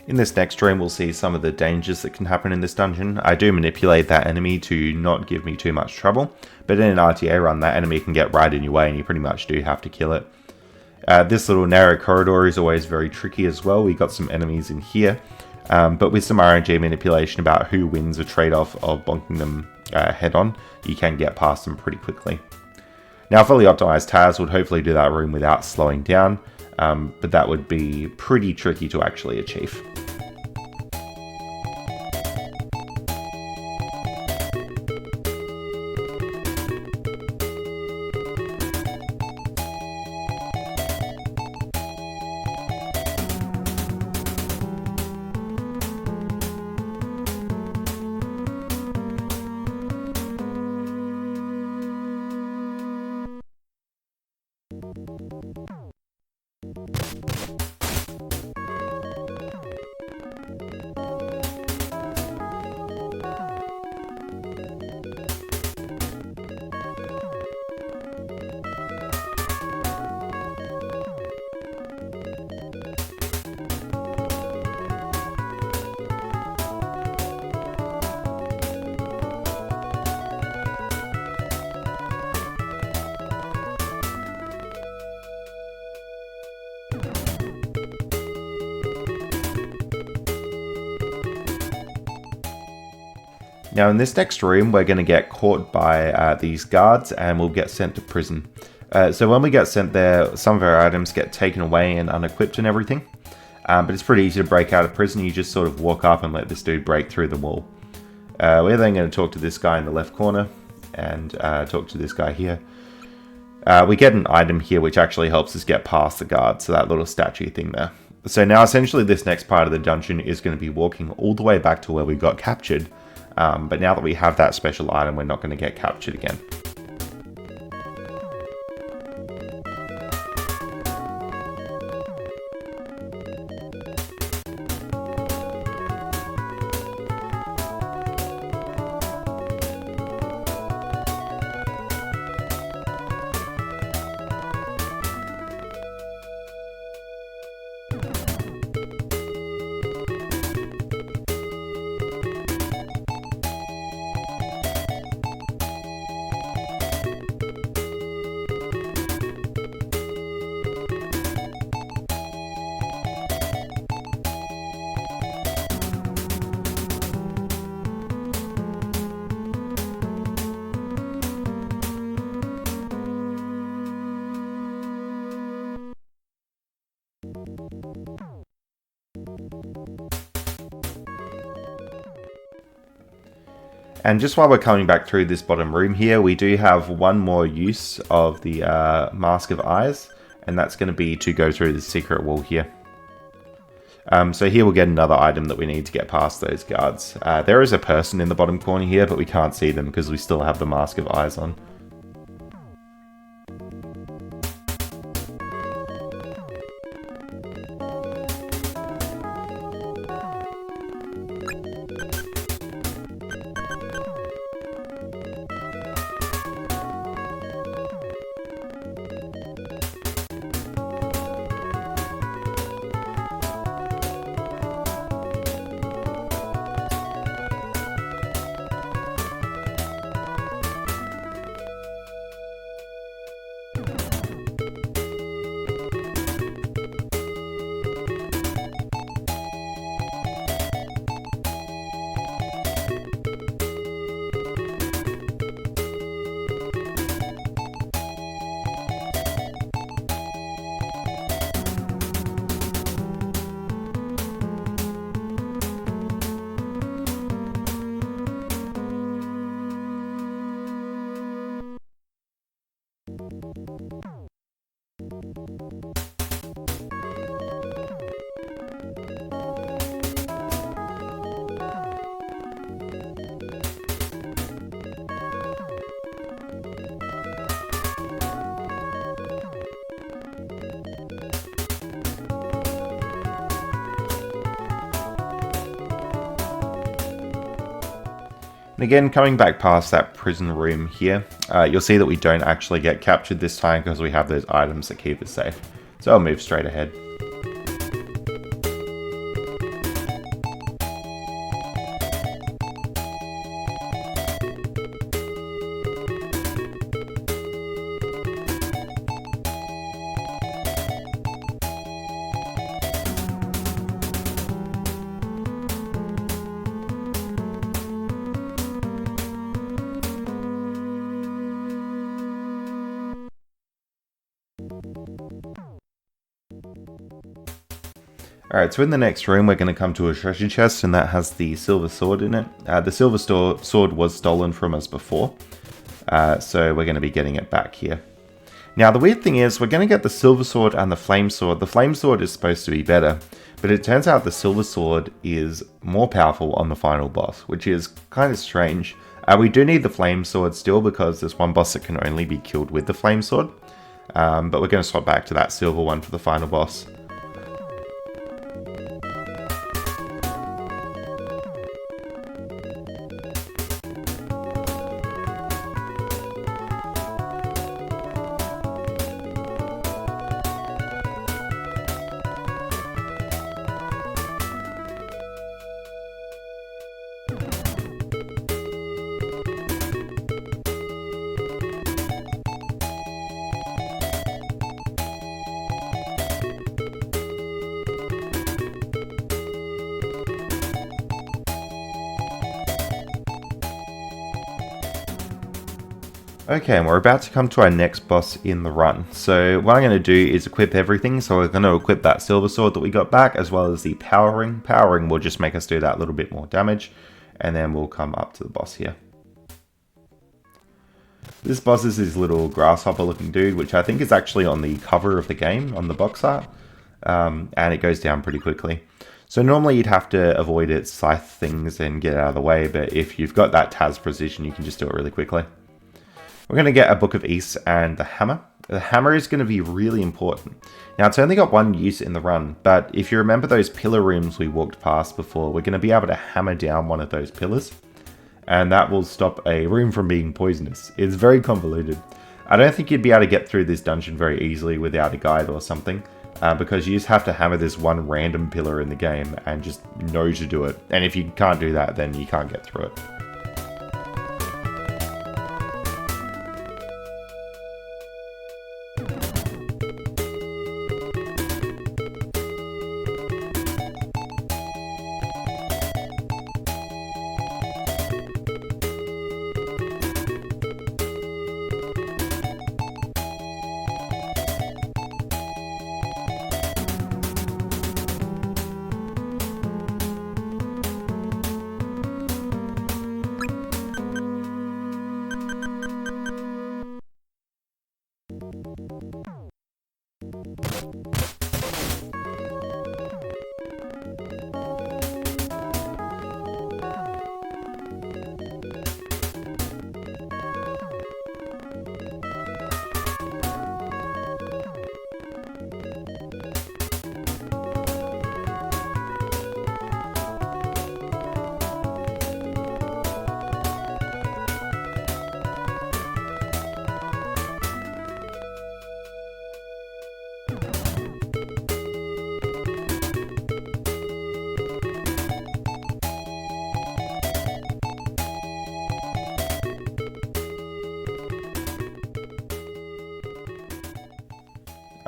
S1: In this next room we'll see some of the dangers that can happen in this dungeon. I do manipulate that enemy to not give me too much trouble, but in an RTA run that enemy can get right in your way and you pretty much do have to kill it. This little narrow corridor is always very tricky as well. We got some enemies in here, but with some RNG manipulation about who wins a trade-off of bonking them head on, you can get past them pretty quickly. Now fully optimized TAS would hopefully do that room without slowing down, but that would be pretty tricky to actually achieve. Now in this next room we're going to get caught by these guards and we'll get sent to prison. So when we get sent there, some of our items get taken away and unequipped and everything. But it's pretty easy to break out of prison. You just sort of walk up and let this dude break through the wall. We're then going to talk to this guy in the left corner and talk to this guy here. We get an item here which actually helps us get past the guard, so that little statue thing there. So now essentially this next part of the dungeon is going to be walking all the way back to where we got captured. But now that we have that special item, we're not going to get captured again. And just while we're coming back through this bottom room here, we do have one more use of the Mask of Eyes, and that's going to be to go through the secret wall here. So here we'll get another item that we need to get past those guards. There is a person in the bottom corner here, but we can't see them because we still have the Mask of Eyes on. And again, coming back past that prison room here, you'll see that we don't actually get captured this time because we have those items that keep us safe. So I'll move straight ahead. Alright, so in the next room we're going to come to a treasure chest, and that has the silver sword in it. The silver sword was stolen from us before, so we're going to be getting it back here. Now the weird thing is, we're going to get the silver sword and the flame sword. The flame sword is supposed to be better, but it turns out the silver sword is more powerful on the final boss, which is kind of strange. We do need the flame sword still, because there's one boss that can only be killed with the flame sword, but we're going to swap back to that silver one for the final boss. Okay, and we're about to come to our next boss in the run. So what I'm going to do is equip everything. So we're going to equip that silver sword that we got back, as well as the power ring. Power ring will just make us do that little bit more damage. And then we'll come up to the boss here. This boss is this little grasshopper looking dude, which I think is actually on the cover of the game, on the box art. And it goes down pretty quickly. So normally you'd have to avoid its scythe things and get out of the way. But if you've got that TAS precision, you can just do it really quickly. We're going to get a Book of East and the hammer. The hammer is going to be really important. Now, it's only got one use in the run, but if you remember those pillar rooms we walked past before, we're going to be able to hammer down one of those pillars, and that will stop a room from being poisonous. It's very convoluted. I don't think you'd be able to get through this dungeon very easily without a guide or something, because you just have to hammer this one random pillar in the game and just know to do it. And if you can't do that, then you can't get through it.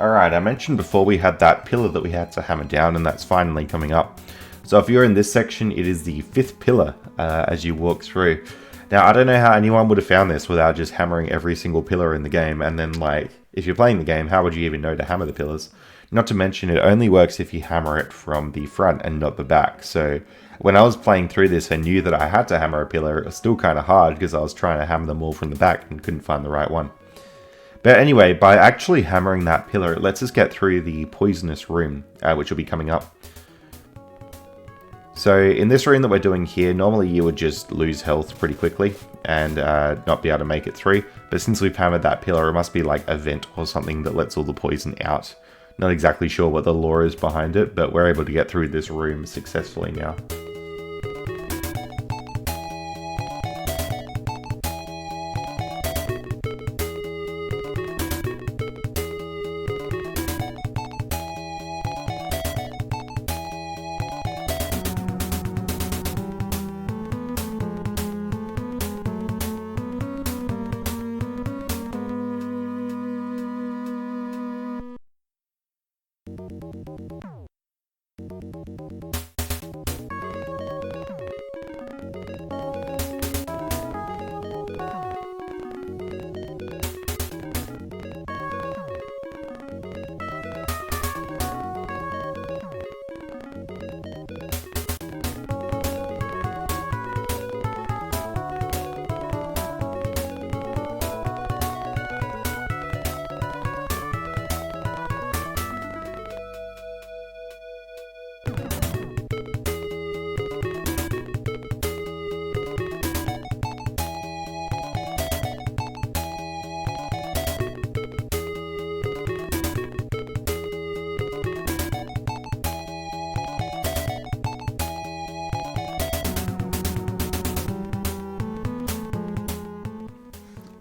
S1: Alright, I mentioned before we had that pillar that we had to hammer down, and that's finally coming up. So if you're in this section, it is the 5th pillar as you walk through. Now, I don't know how anyone would have found this without just hammering every single pillar in the game, and then, like, if you're playing the game, how would you even know to hammer the pillars? Not to mention, it only works if you hammer it from the front and not the back. So when I was playing through this, I knew that I had to hammer a pillar. It was still kind of hard because I was trying to hammer them all from the back and couldn't find the right one. But anyway, by actually hammering that pillar, it lets us get through the poisonous room, which will be coming up. So in this room that we're doing here, normally you would just lose health pretty quickly and not be able to make it through. But since we've hammered that pillar, it must be like a vent or something that lets all the poison out. Not exactly sure what the lore is behind it, but we're able to get through this room successfully now.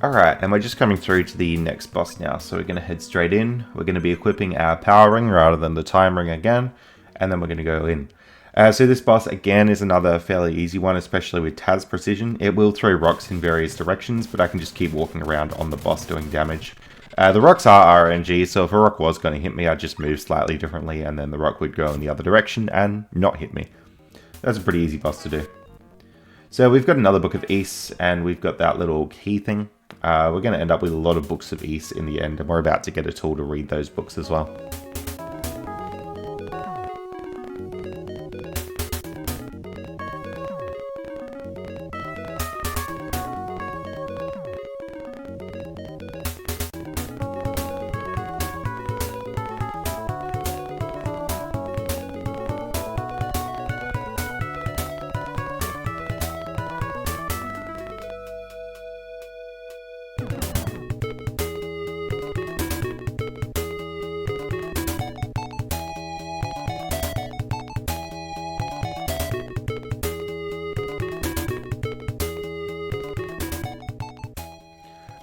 S1: Alright, and we're just coming through to the next boss now, so we're going to head straight in. We're going to be equipping our power ring rather than the time ring again, and then we're going to go in. So this boss again is another fairly easy one, especially with TAS precision. It will throw rocks in various directions, but I can just keep walking around on the boss doing damage. The rocks are RNG, so if a rock was going to hit me, I'd just move slightly differently, and then the rock would go in the other direction and not hit me. That's a pretty easy boss to do. So we've got another Book of Ys, and we've got that little key thing. We're going to end up with a lot of books of Ys in the end, and we're about to get a tool to read those books as well.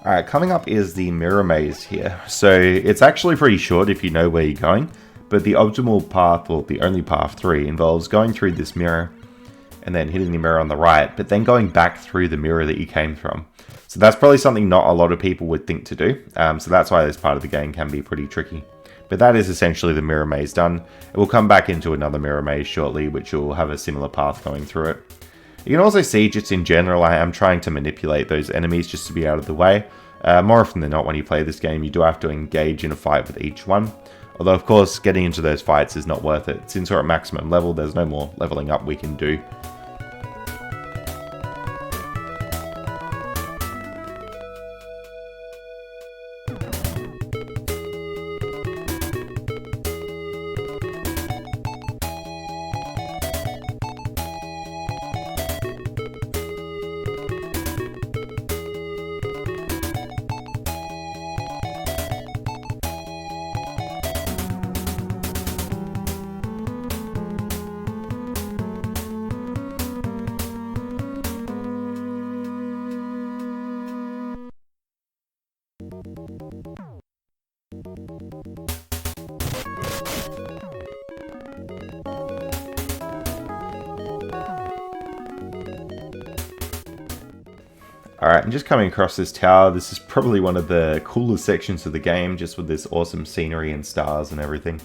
S1: Alright, coming up is the mirror maze here. So it's actually pretty short if you know where you're going, but the optimal path, or the only path 3, involves going through this mirror and then hitting the mirror on the right, but then going back through the mirror that you came from. So that's probably something not a lot of people would think to do, so that's why this part of the game can be pretty tricky. But that is essentially the mirror maze done. It will come back into another mirror maze shortly, which will have a similar path going through it. You can also see, just in general, I am trying to manipulate those enemies just to be out of the way. More often than not, when you play this game, you do have to engage in a fight with each one. Although, of course, getting into those fights is not worth it. Since we're at maximum level, there's no more leveling up we can do. Alright, and just coming across this tower, this is probably one of the coolest sections of the game, just with this awesome scenery and stars and everything.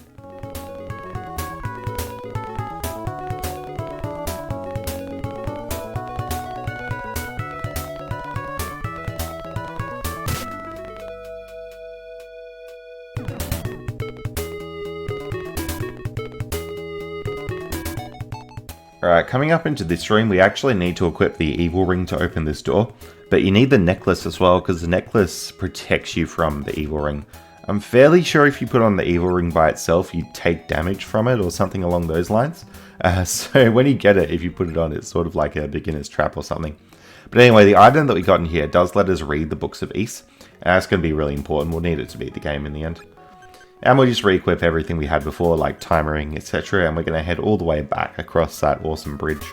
S1: Alright, coming up into this room, we actually need to equip the evil ring to open this door, but you need the necklace as well, because the necklace protects you from the evil ring. I'm fairly sure if you put on the evil ring by itself, you take damage from it, or something along those lines. So when you get it, if you put it on, it's sort of like a beginner's trap or something. But anyway, the item that we got in here does let us read the Books of Ys, and that's going to be really important. We'll need it to beat the game in the end. And we'll just re-equip everything we had before, like timering, etc. And we're going to head all the way back across that awesome bridge.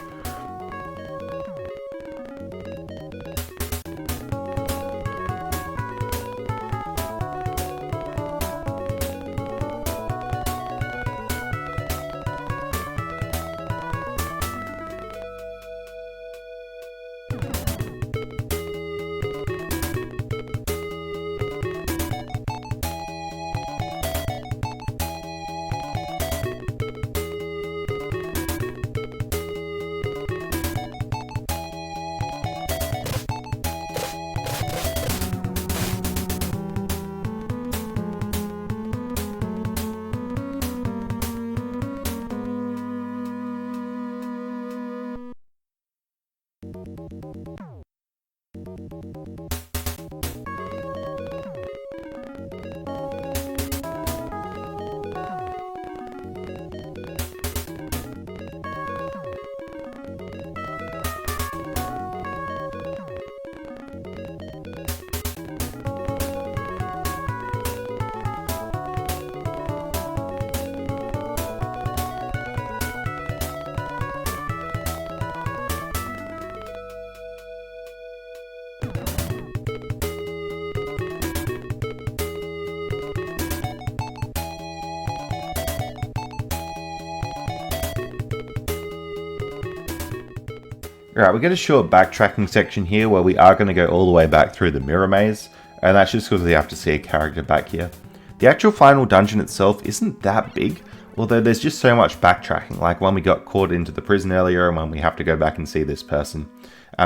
S1: Alright, we've got a short backtracking section here where we are going to go all the way back through the mirror maze, and that's just because we have to see a character back here. The actual final dungeon itself isn't that big, although there's just so much backtracking, like when we got caught into the prison earlier and when we have to go back and see this person.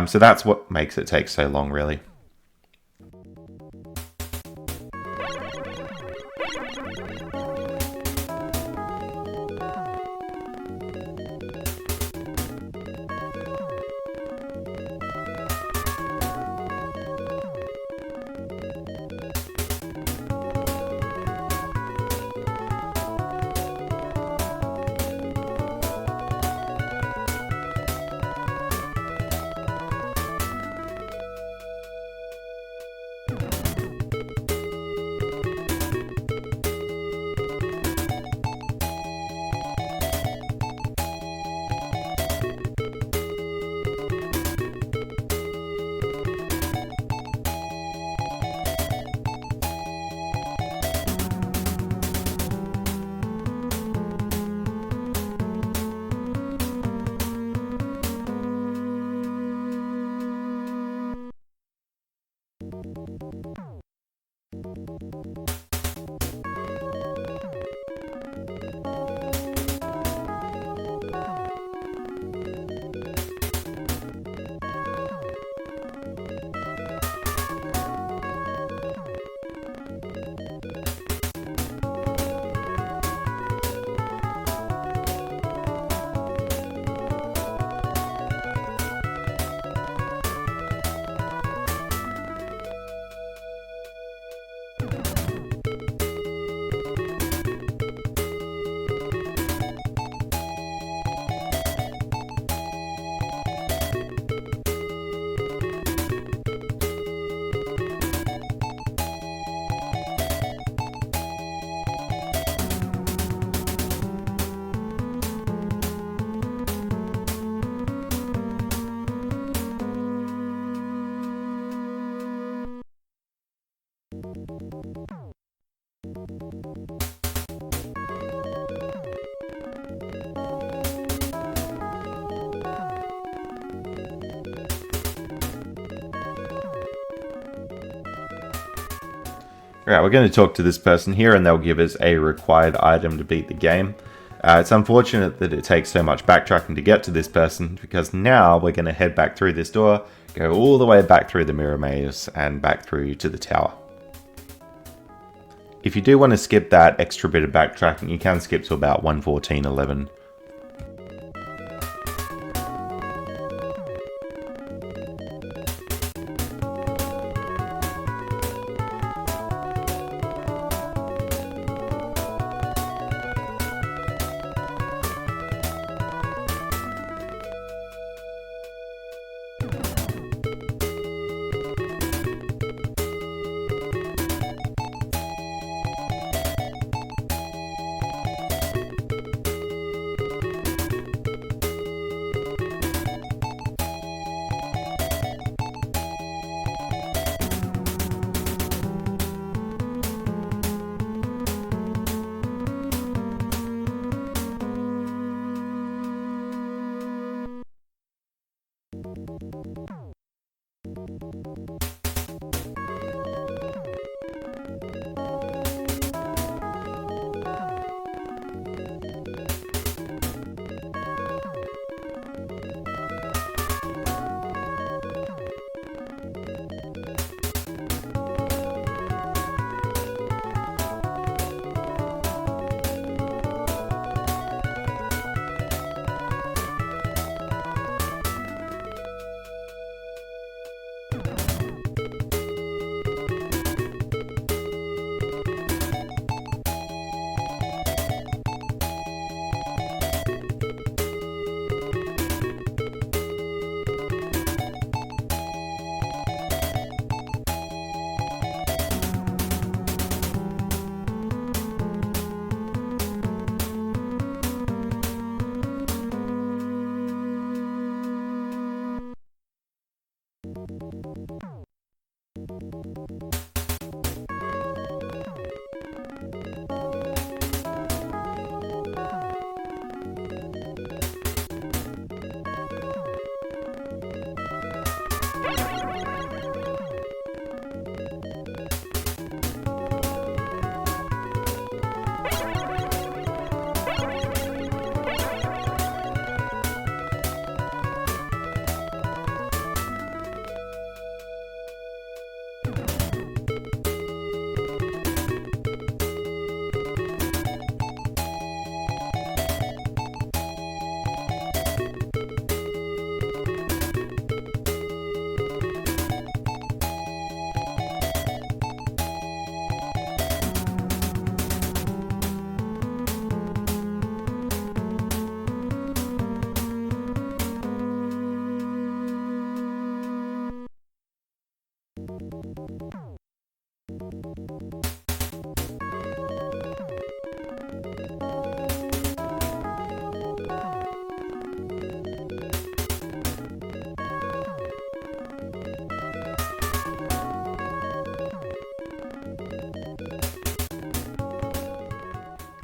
S1: So that's what makes it take so long, really. Alright, we're going to talk to this person here and they'll give us a required item to beat the game. It's unfortunate that it takes so much backtracking to get to this person, because now we're going to head back through this door, go all the way back through the mirror maze, and back through to the tower. If you do want to skip that extra bit of backtracking, you can skip to about 1:14:11.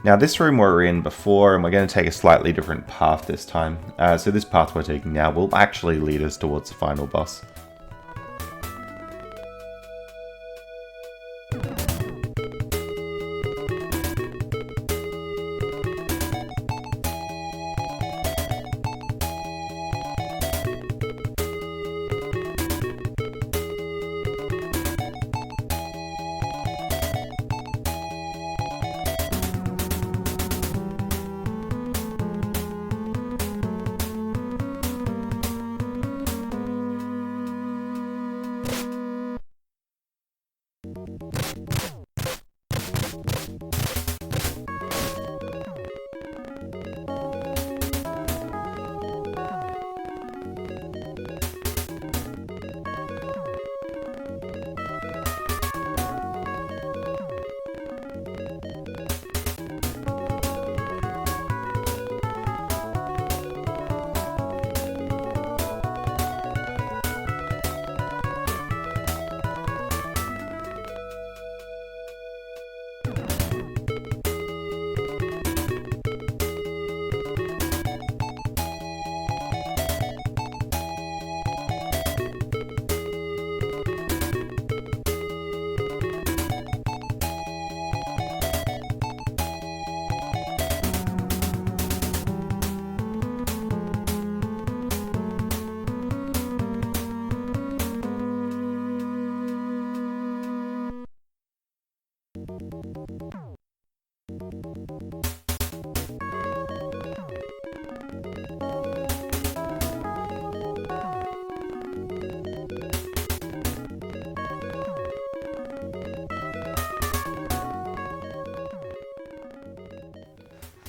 S1: Now this room we were in before, and we're going to take a slightly different path this time. So this path we're taking now will actually lead us towards the final boss.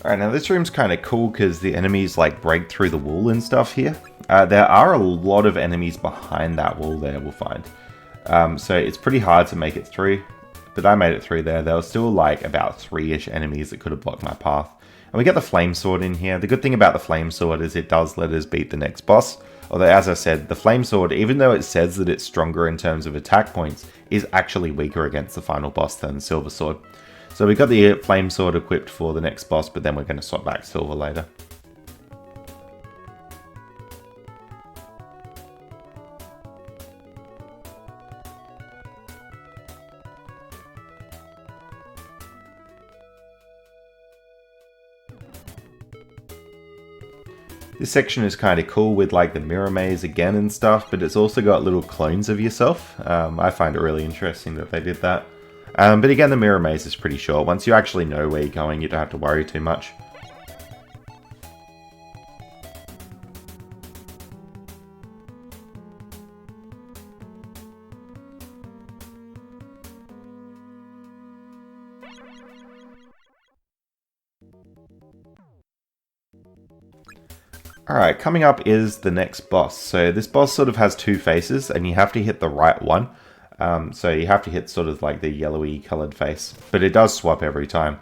S1: Alright, now this room's kind of cool because the enemies like break through the wall and stuff here. There are a lot of enemies behind that wall there, we'll find. So it's pretty hard to make it through, but I made it through there. There were still like about 3-ish enemies that could have blocked my path. And we get the flame sword in here. The good thing about the flame sword is it does let us beat the next boss. Although, as I said, the flame sword, even though it says that it's stronger in terms of attack points, is actually weaker against the final boss than the silver sword. So we got the flame sword equipped for the next boss, but then we're going to swap back silver later. This section is kind of cool with like the mirror maze again and stuff, but it's also got little clones of yourself. I find it really interesting that they did that. But again, the mirror maze is pretty short. Once you actually know where you're going, you don't have to worry too much. Alright, coming up is the next boss. So this boss sort of has two faces and you have to hit the right one. So you have to hit sort of like the yellowy coloured face, but it does swap every time.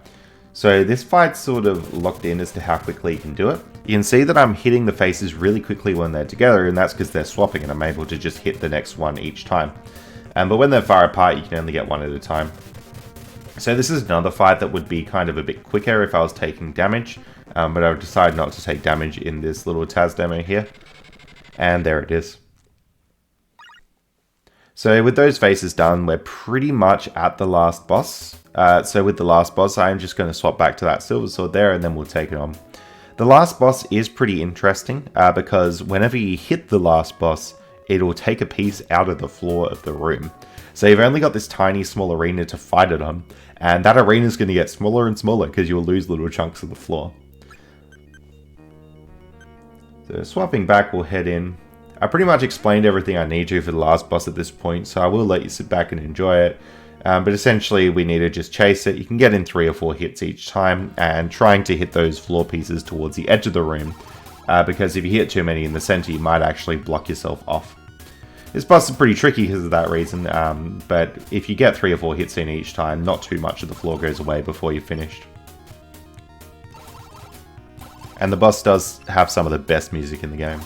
S1: So this fight's sort of locked in as to how quickly you can do it. You can see that I'm hitting the faces really quickly when they're together, and that's because they're swapping and I'm able to just hit the next one each time. But when they're far apart, you can only get one at a time. So this is another fight that would be kind of a bit quicker if I was taking damage, but I've decided not to take damage in this little TAS demo here. And there it is. So with those faces done, we're pretty much at the last boss. So with the last boss, I'm just going to swap back to that silver sword there and then we'll take it on. The last boss is pretty interesting because whenever you hit the last boss, it'll take a piece out of the floor of the room. So you've only got this tiny small arena to fight it on, and that arena is going to get smaller and smaller because you'll lose little chunks of the floor. So swapping back, we'll head in. I pretty much explained everything I need to for the last boss at this point, so I will let you sit back and enjoy it. But essentially, we need to just chase it. You can get in 3 or 4 hits each time, and trying to hit those floor pieces towards the edge of the room, because if you hit too many in the center, you might actually block yourself off. This boss is pretty tricky because of that reason, but if you get 3 or 4 hits in each time, not too much of the floor goes away before you're finished. And the boss does have some of the best music in the game.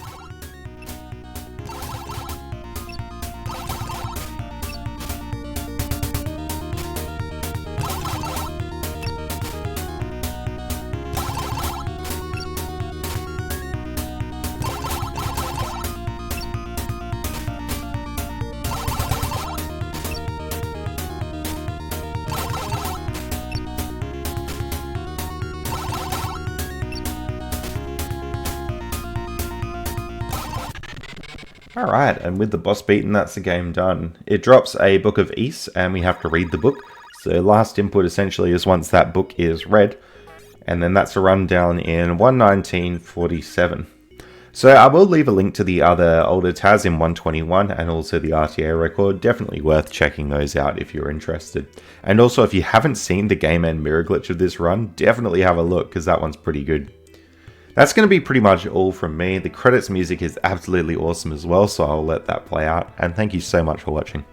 S1: Alright, and with the boss beaten, that's the game done. It drops a Book of Ys, and we have to read the book. So last input essentially is once that book is read, and then that's a rundown in 119.47. So I will leave a link to the other older TAS in 121 and also the RTA record. Definitely worth checking those out if you're interested. And also if you haven't seen the game end mirror glitch of this run, definitely have a look because that one's pretty good. That's going to be pretty much all from me. The credits music is absolutely awesome as well, so I'll let that play out. And thank you so much for watching.